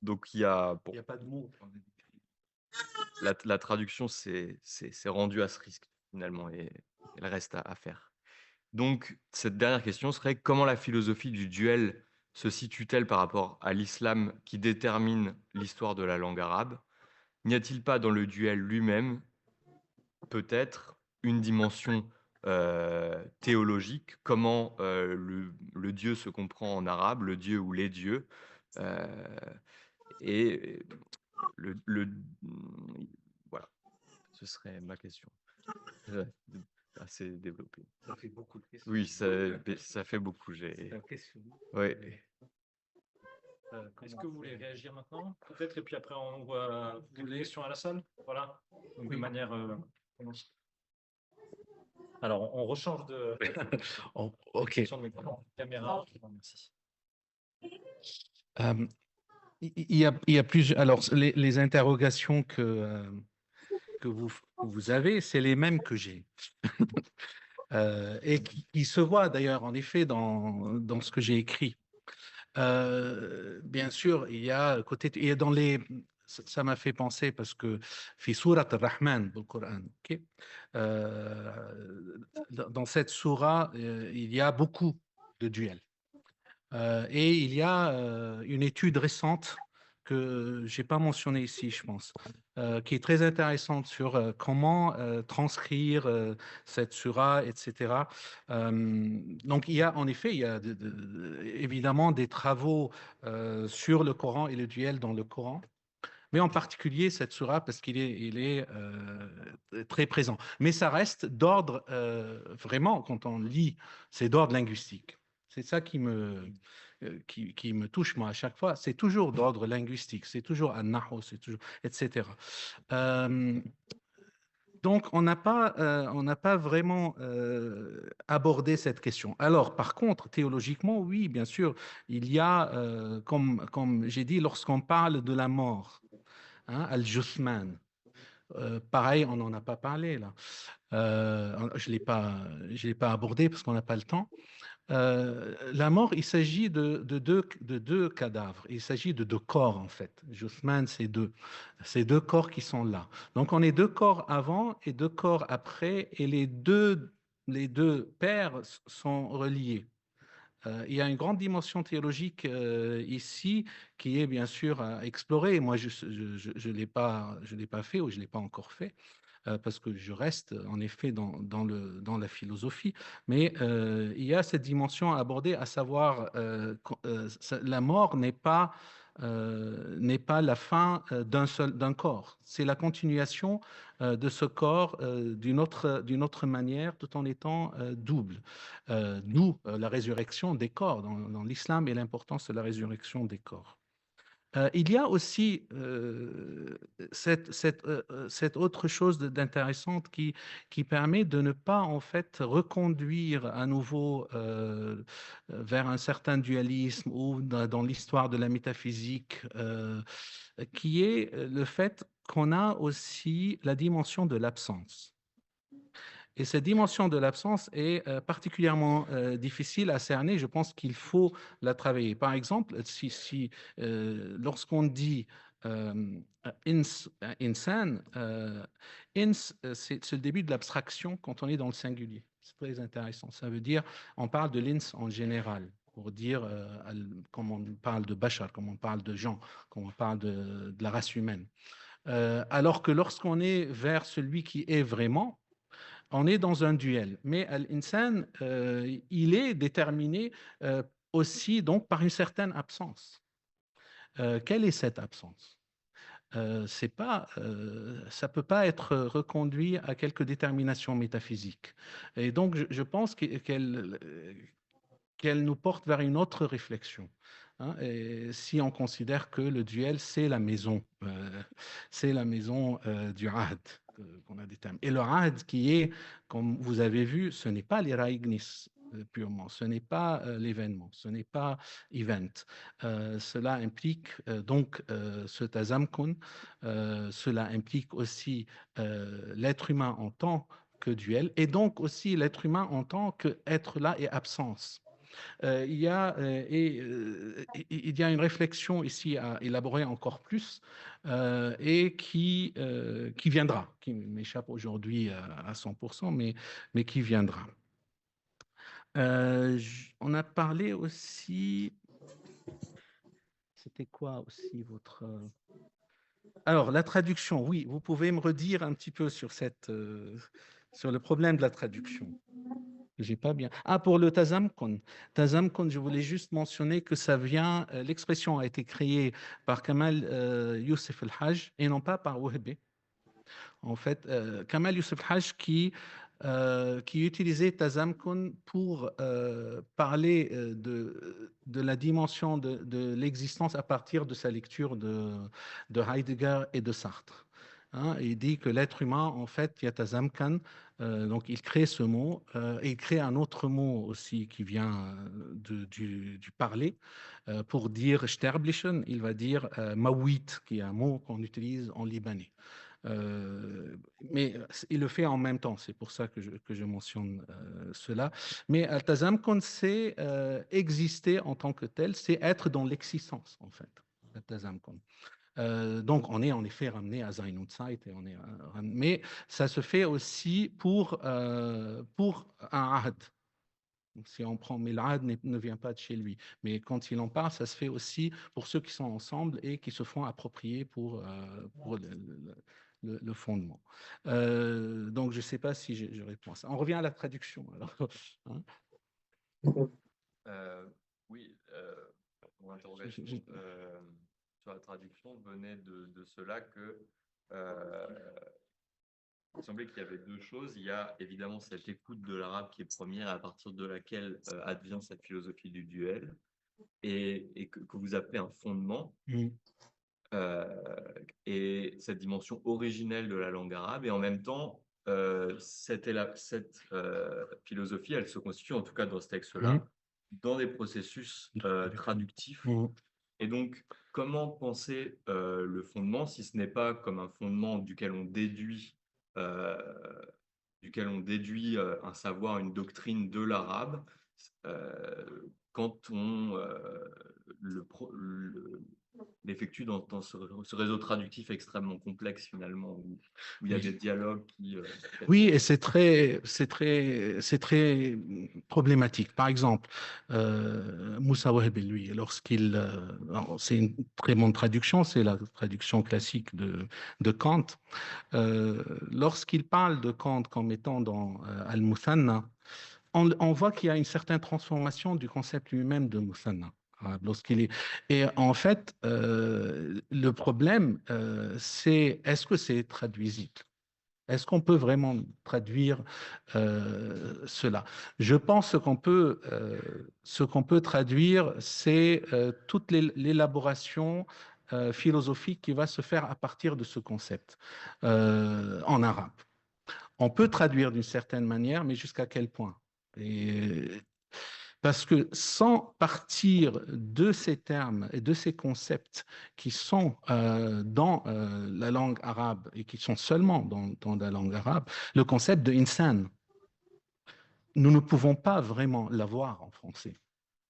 Donc il y a Il n'y a pas de mots. On a dit. la traduction, c'est rendu à ce risque, finalement, et il reste à faire. Donc, cette dernière question serait: comment la philosophie du duel se situe-t-elle par rapport à l'islam qui détermine l'histoire de la langue arabe? N'y a-t-il pas dans le duel lui-même, peut-être, une dimension théologique? Comment le Dieu se comprend en arabe, le Dieu ou les dieux? Et voilà, ce serait ma question. Assez développé. Ça fait beaucoup de questions. Oui, ça fait beaucoup. C'est une question. Oui. Est-ce que vous voulez réagir maintenant, peut-être, et puis après on voit les questions à la salle? Voilà, donc de manière... Alors, on rechange de OK. caméra. Merci. Il y a plusieurs. Alors, les interrogations que vous avez, c'est les mêmes que j'ai. Et qui se voient d'ailleurs, en effet, dans ce que j'ai écrit. Bien sûr, il y a dans les. Ça m'a fait penser parce que fi Surat al-Rahman du Coran, ok, dans cette sourate, il y a beaucoup de duels. Et il y a une étude récente que je n'ai pas mentionnée ici, je pense, qui est très intéressante sur comment transcrire cette surah, etc. Donc, il y a en effet, il y a évidemment des travaux sur le Coran et le duel dans le Coran, mais en particulier cette surah parce qu'il est très présent. Mais ça reste d'ordre, vraiment, quand on lit, c'est d'ordre linguistique. C'est ça qui me touche, moi, à chaque fois. C'est toujours d'ordre linguistique, c'est toujours an-nahu, c'est toujours, etc. Donc, on n'a pas vraiment abordé cette question. Alors, par contre, théologiquement, oui, bien sûr, il y a, comme j'ai dit, lorsqu'on parle de la mort, hein, al-Juthman, pareil, on n'en a pas parlé là. Je ne l'ai pas abordé parce qu'on n'a pas le temps. La mort, il s'agit de deux cadavres. Il s'agit de deux corps, en fait. Juthman, c'est deux corps qui sont là. Donc, on est deux corps avant et deux corps après, et les deux paires sont reliés. Il y a une grande dimension théologique ici qui est bien sûr à explorer. Moi, je ne l'ai pas fait ou je ne l'ai pas encore fait parce que je reste en effet dans la philosophie. Mais il y a cette dimension à aborder, à savoir la mort n'est pas la fin d'un corps. C'est la continuation de ce corps d'une autre manière, tout en étant double. D'où la résurrection des corps dans l'islam et l'importance de la résurrection des corps. Il y a aussi cette autre chose d'intéressante qui permet de ne pas en fait reconduire à nouveau vers un certain dualisme ou dans l'histoire de la métaphysique, qui est le fait qu'on a aussi la dimension de l'absence. Et cette dimension de l'absence est particulièrement difficile à cerner. Je pense qu'il faut la travailler. Par exemple, lorsqu'on dit insan, c'est le début de l'abstraction quand on est dans le singulier. C'est très intéressant. Ça veut dire, on parle de l'ins en général, pour dire, comme on parle de bashar, comme on parle de gens, comme on parle de la race humaine. Alors que lorsqu'on est vers celui qui est vraiment, on est dans un duel. Mais l'insan, il est déterminé aussi donc par une certaine absence. Quelle est cette absence? Ça peut pas être reconduit à quelque détermination métaphysique. Et donc, je pense qu'elle nous porte vers une autre réflexion. Hein, et si on considère que le duel, c'est la maison du Ahd qu'on a déterminé. Et le Ahd qui est, comme vous avez vu, ce n'est pas l'Iraïgnis purement, ce n'est pas l'événement, ce n'est pas event. Cela implique donc ce tazamkun, cela implique aussi l'être humain en tant que duel, et donc aussi l'être humain en tant qu'être là et absence. il y a une réflexion ici à élaborer encore plus et qui viendra, qui m'échappe aujourd'hui à 100%, mais qui viendra. On a parlé aussi... C'était quoi aussi votre... Alors, la traduction, oui, vous pouvez me redire un petit peu sur le problème de la traduction. J'ai pas bien. Ah, pour le Tazamkon. Tazamkon, je voulais juste mentionner que ça vient, l'expression a été créée par Kamal Youssef El-Hajj et non pas par Wahbi. En fait, Kamal Youssef El-Hajj qui utilisait Tazamkon pour parler de la dimension de l'existence à partir de sa lecture de Heidegger et de Sartre. Hein, il dit que l'être humain, en fait, il y a Tazamkan, donc il crée ce mot, et il crée un autre mot aussi qui vient du parler, pour dire Sterblichen, il va dire Mawit, qui est un mot qu'on utilise en libanais. Mais il le fait en même temps, c'est pour ça que je mentionne cela. Mais Al-Tazamkon, c'est exister en tant que tel, c'est être dans l'existence, en fait, Al-Tazamkon. Donc, on est en effet ramené à Zain Outside, mais ça se fait aussi pour un ahd. Si on prend, mais l'ahd ne vient pas de chez lui. Mais quand il en parle, ça se fait aussi pour ceux qui sont ensemble et qui se font approprier pour le fondement. Donc, je ne sais pas si je réponds à ça. On revient à la traduction. Alors. Hein? Oui, mon interrogation sur la traduction venait de cela que il semblait qu'il y avait deux choses. Il y a évidemment cette écoute de l'arabe qui est première, à partir de laquelle advient cette philosophie du duel, et que vous appelez un fondement. Et cette dimension originelle de la langue arabe, et en même temps, cette philosophie, elle se constitue, en tout cas dans ce texte-là, dans des processus traductifs. Et donc, comment penser le fondement, si ce n'est pas comme un fondement duquel on déduit un savoir, une doctrine de l'arabe, quand on l'effectue dans ce réseau traductif extrêmement complexe finalement, où il y a des dialogues qui... Oui, et c'est très problématique. Par exemple, Moussa Wahbi, lui, lorsqu'il... c'est une très bonne traduction, c'est la traduction classique de Kant. Lorsqu'il parle de Kant comme étant dans Al-Muthanna, on voit qu'il y a une certaine transformation du concept lui-même de Muthanna. Lorsqu'il est... Et en fait, le problème, c'est est-ce que c'est traduisible? Est-ce qu'on peut vraiment traduire cela? Je pense ce qu'on peut traduire, c'est toute l'élaboration philosophique qui va se faire à partir de ce concept en arabe. On peut traduire d'une certaine manière, mais jusqu'à quel point? Parce que sans partir de ces termes et de ces concepts qui sont dans la langue arabe et qui sont seulement dans la langue arabe, le concept de insan, nous ne pouvons pas vraiment l'avoir en français.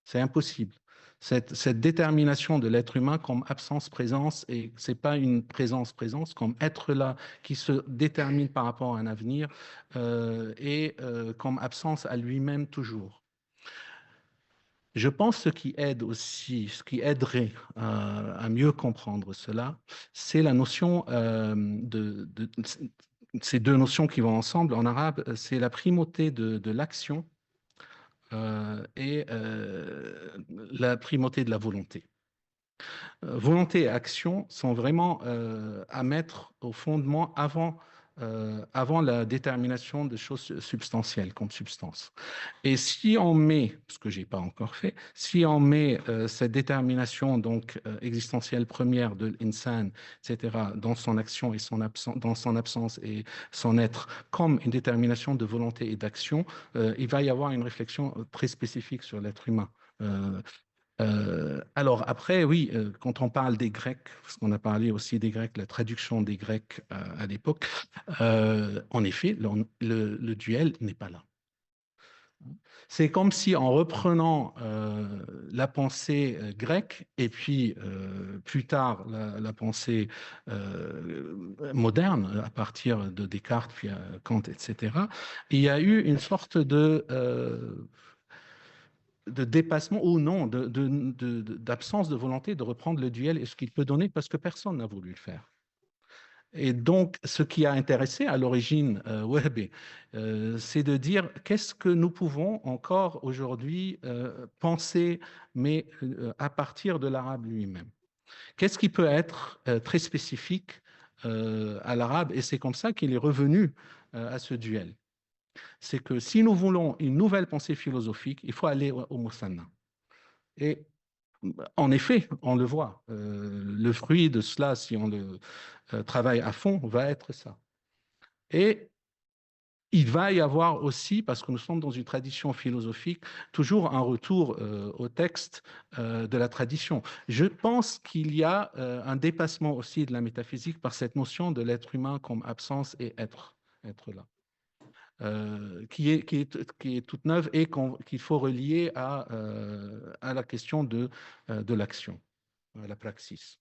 C'est impossible. Cette détermination de l'être humain comme absence-présence, et ce n'est pas une présence-présence, comme être là qui se détermine par rapport à un avenir, et comme absence à lui-même toujours. Je pense que ce qui aiderait à mieux comprendre cela, c'est la notion ces deux notions qui vont ensemble en arabe, c'est la primauté de l'action et la primauté de la volonté. Volonté et action sont vraiment à mettre au fondement avant la détermination de choses substantielles comme substance. Et si on met, ce que je n'ai pas encore fait, si on met cette détermination donc existentielle première de l'insan, etc., dans son action et dans son absence et son être, comme une détermination de volonté et d'action, il va y avoir une réflexion très spécifique sur l'être humain. Alors après, oui, quand on parle des Grecs, parce qu'on a parlé aussi des Grecs, la traduction des Grecs à l'époque, en effet, le duel n'est pas là. C'est comme si en reprenant la pensée grecque et puis plus tard la pensée moderne à partir de Descartes, puis Kant, etc., il y a eu une sorte de dépassement ou non, d'absence de volonté de reprendre le duel et ce qu'il peut donner parce que personne n'a voulu le faire. Et donc, ce qui a intéressé à l'origine Wahhabé, c'est de dire qu'est-ce que nous pouvons encore aujourd'hui penser, mais à partir de l'arabe lui-même. Qu'est-ce qui peut être très spécifique à l'arabe? Et c'est comme ça qu'il est revenu à ce duel. C'est que si nous voulons une nouvelle pensée philosophique, il faut aller au Musanna. Et en effet, on le voit, le fruit de cela, si on le travaille à fond, va être ça. Et il va y avoir aussi, parce que nous sommes dans une tradition philosophique, toujours un retour au texte de la tradition. Je pense qu'il y a un dépassement aussi de la métaphysique par cette notion de l'être humain comme absence et être là. Qui est toute neuve et qu'il faut relier à la question de l'action, à la praxis.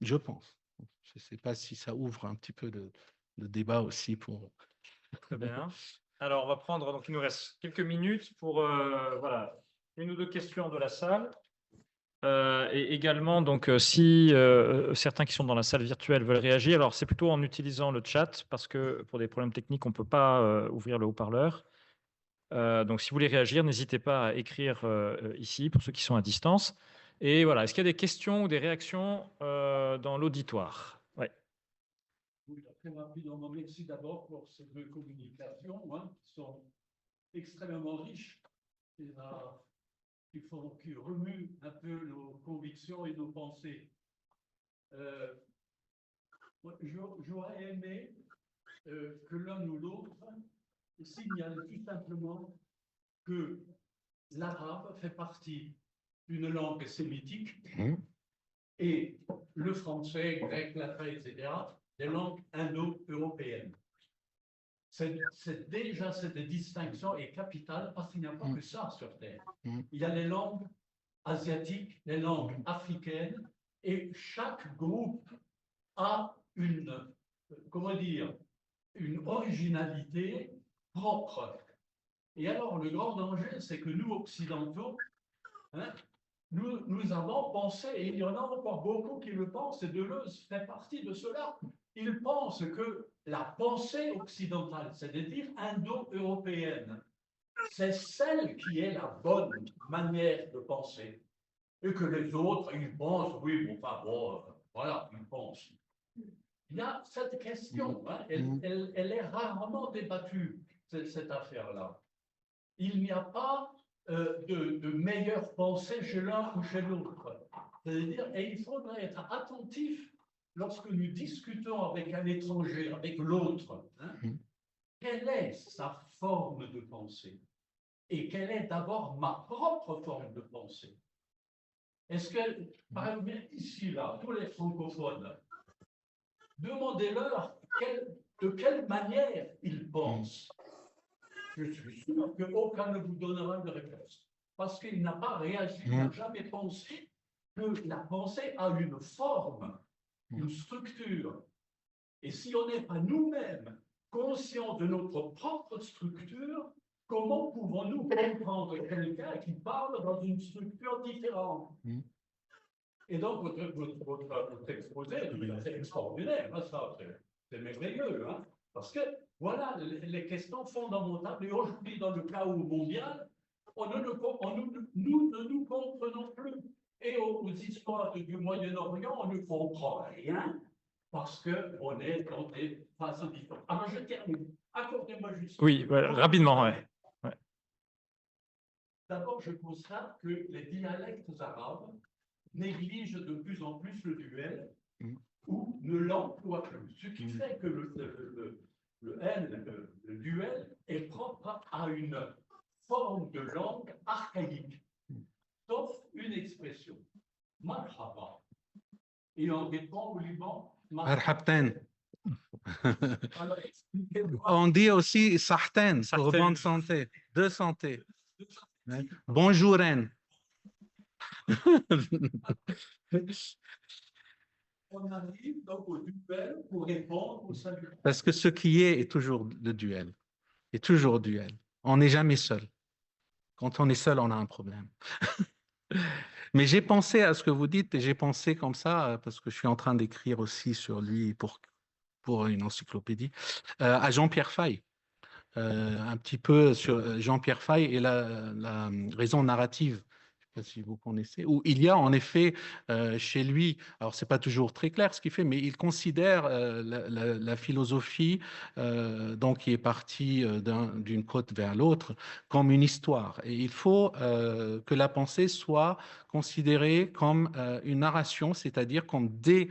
Je pense. Je ne sais pas si ça ouvre un petit peu de débat aussi pour... Très bien. Alors, on va prendre, donc il nous reste quelques minutes pour voilà, une ou deux questions de la salle. Et également, donc, si certains qui sont dans la salle virtuelle veulent réagir, alors c'est plutôt en utilisant le chat, parce que pour des problèmes techniques, on ne peut pas ouvrir le haut-parleur. Donc, si vous voulez réagir, n'hésitez pas à écrire ici, pour ceux qui sont à distance. Et voilà, est-ce qu'il y a des questions ou des réactions dans l'auditoire? Ouais. Oui, très rapidement, merci d'abord pour ces deux communications qui sont extrêmement riches. Qui remuent un peu nos convictions et nos pensées. J'aurais aimé que l'un ou l'autre signale tout simplement que l'arabe fait partie d'une langue sémitique et le français, grec, latin, etc., des langues indo-européennes. Déjà, cette distinction est capitale parce qu'il n'y a pas que ça sur Terre. Il y a les langues asiatiques, les langues africaines, et chaque groupe a une originalité propre. Et alors, le grand danger, c'est que nous, occidentaux, nous avons pensé, et il y en a encore beaucoup qui le pensent, et Deleuze fait partie de cela. Il pense que la pensée occidentale, c'est-à-dire indo-européenne, c'est celle qui est la bonne manière de penser. Et que les autres, ils pensent, oui, voilà, ils pensent. Il y a cette question, elle est rarement débattue, cette affaire-là. Il n'y a pas de meilleure pensée chez l'un ou chez l'autre. C'est-à-dire, et il faudrait être attentif lorsque nous discutons avec un étranger, avec l'autre, quelle est sa forme de pensée? Et quelle est d'abord ma propre forme de pensée? Est-ce que, par exemple, ici, là, tous les francophones, demandez-leur de quelle manière ils pensent. Je suis sûr qu'aucun ne vous donnera une réponse. Parce qu'il n'a pas réagi, il n'a jamais pensé que la pensée a une forme, une structure. Et si on n'est pas nous-mêmes conscients de notre propre structure, comment pouvons-nous comprendre quelqu'un qui parle dans une structure différente? Et donc, votre exposé est extraordinaire, c'est merveilleux, parce que voilà les questions fondamentales. Et aujourd'hui, dans le chaos mondial, nous ne nous comprenons plus. Et aux histoires du Moyen-Orient, on ne comprend rien parce qu'on est dans des phases différentes. Alors, je termine. Accordez-moi juste. Oui, rapidement, ouais. D'abord, je constate que les dialectes arabes négligent de plus en plus le duel ou ne l'emploient plus. Ce qui fait que le duel est propre à une forme de langue archaïque, sauf une expression, marhaba. Et on répond au Liban, marhabten. On dit aussi sahten, pour bonne santé. De santé. Ouais. Bonjour, Anne. On arrive donc au duel pour répondre au salut. Parce que ce qui est toujours le duel. Est toujours duel. On n'est jamais seul. Quand on est seul, on a un problème. Mais j'ai pensé à ce que vous dites et j'ai pensé comme ça, parce que je suis en train d'écrire aussi sur lui pour une encyclopédie, à Jean-Pierre Faye. Un petit peu sur Jean-Pierre Faye et la raison narrative. Je ne sais pas si vous connaissez, où il y a en effet chez lui, alors c'est pas toujours très clair ce qu'il fait, mais il considère la philosophie donc qui est partie d'une côte vers l'autre comme une histoire. Et il faut que la pensée soit considérée comme une narration, c'est-à-dire comme des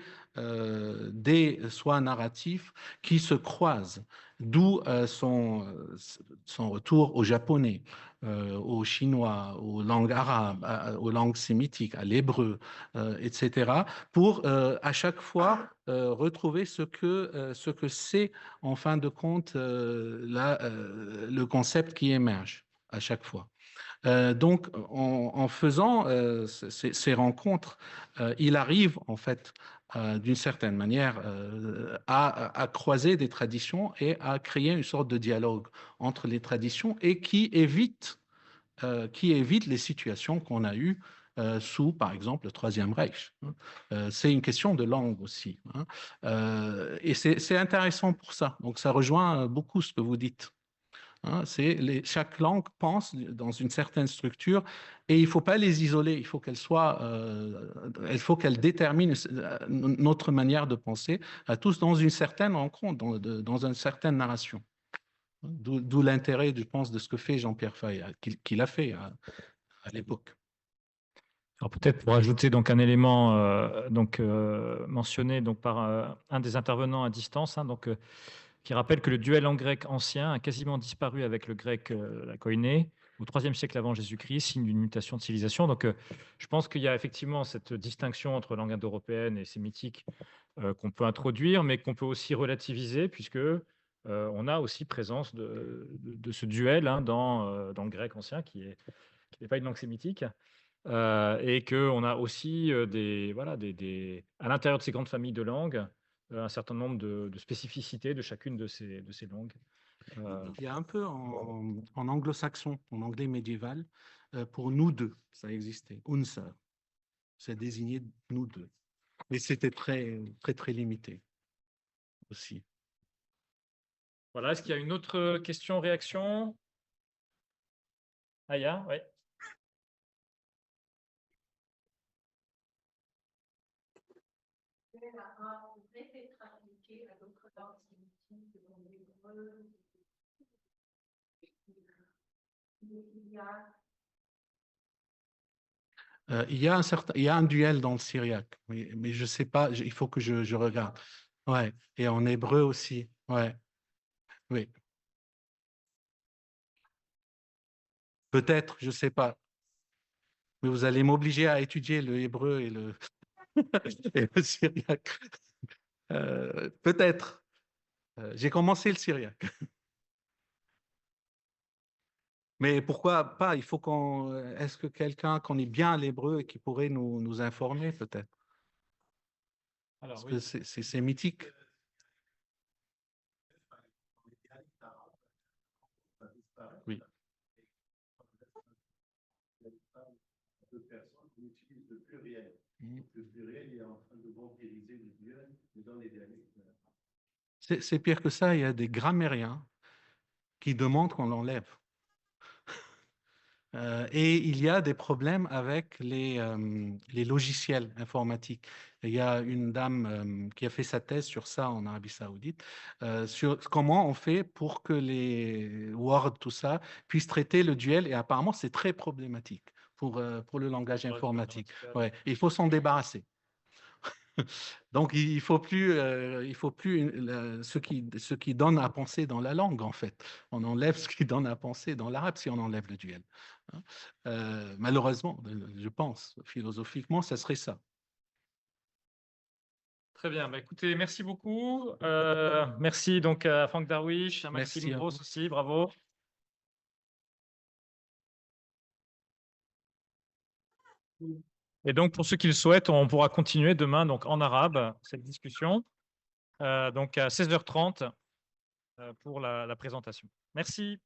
soins narratifs qui se croisent. D'où son retour au japonais, au chinois, aux langues arabes, aux langues sémitiques, à l'hébreu, etc., pour à chaque fois retrouver ce que c'est, en fin de compte, le concept qui émerge à chaque fois. Donc, en faisant ces rencontres, il arrive en fait d'une certaine manière à croiser des traditions et à créer une sorte de dialogue entre les traditions et qui évite les situations qu'on a eues sous, par exemple, le Troisième Reich. C'est une question de langue aussi. Et c'est intéressant pour ça. Donc, ça rejoint beaucoup ce que vous dites. Chaque langue pense dans une certaine structure et il ne faut pas les isoler, il faut qu'elles déterminent notre manière de penser, à tous dans une certaine rencontre, dans une certaine narration. D'où l'intérêt, je pense, de ce que fait Jean-Pierre Faye, qu'il a fait à l'époque. Alors peut-être pour ajouter donc un élément mentionné donc par un des intervenants à distance, qui rappelle que le duel en grec ancien a quasiment disparu avec le grec la koiné au IIIe siècle avant Jésus-Christ, signe d'une mutation de civilisation. Donc je pense qu'il y a effectivement cette distinction entre langue indo-européenne et sémitique qu'on peut introduire, mais qu'on peut aussi relativiser, puisque on a aussi présence de ce duel dans le grec ancien, qui n'est pas une langue sémitique. Et qu'on a aussi à l'intérieur de ces grandes familles de langues, un certain nombre de spécificités de chacune de ces langues. Il y a un peu en anglo-saxon, en anglais médiéval, pour nous deux, ça existait. Unser, c'est désigné nous deux. Mais c'était très, très, très limité aussi. Voilà, est-ce qu'il y a une autre question, réaction? Aya, oui. Il y a un duel dans le syriaque, mais je ne sais pas, il faut que je regarde. Ouais, et en hébreu aussi. Ouais, oui. Peut-être, je ne sais pas. Mais vous allez m'obliger à étudier le hébreu et le, et le syriaque. Peut-être. J'ai commencé le syriaque. Mais pourquoi pas? Il faut qu'on. Est-ce que quelqu'un connaît bien l'hébreu et qui pourrait nous informer, peut-être? Parce que c'est mythique. Oui. De personnes qui utilisent le pluriel. Le pluriel est en train de vampiriser le duel dans les dialectes. C'est pire que ça, il y a des grammairiens qui demandent qu'on l'enlève. Et il y a des problèmes avec les logiciels informatiques. Il y a une dame qui a fait sa thèse sur ça en Arabie Saoudite, sur comment on fait pour que les Word, tout ça, puissent traiter le duel. Et apparemment, c'est très problématique pour le langage informatique. Ouais, il faut s'en débarrasser. Donc, il ne faut plus ce qui donne à penser dans la langue, en fait. On enlève ce qui donne à penser dans l'arabe si on enlève le duel. Malheureusement, je pense, philosophiquement, ça serait ça. Très bien. Écoutez, merci beaucoup. Merci donc à Franck Darwish, à Maxime Gross aussi, bravo. Et donc, pour ceux qui le souhaitent, on pourra continuer demain donc, en arabe cette discussion, donc à 16h30 pour la présentation. Merci.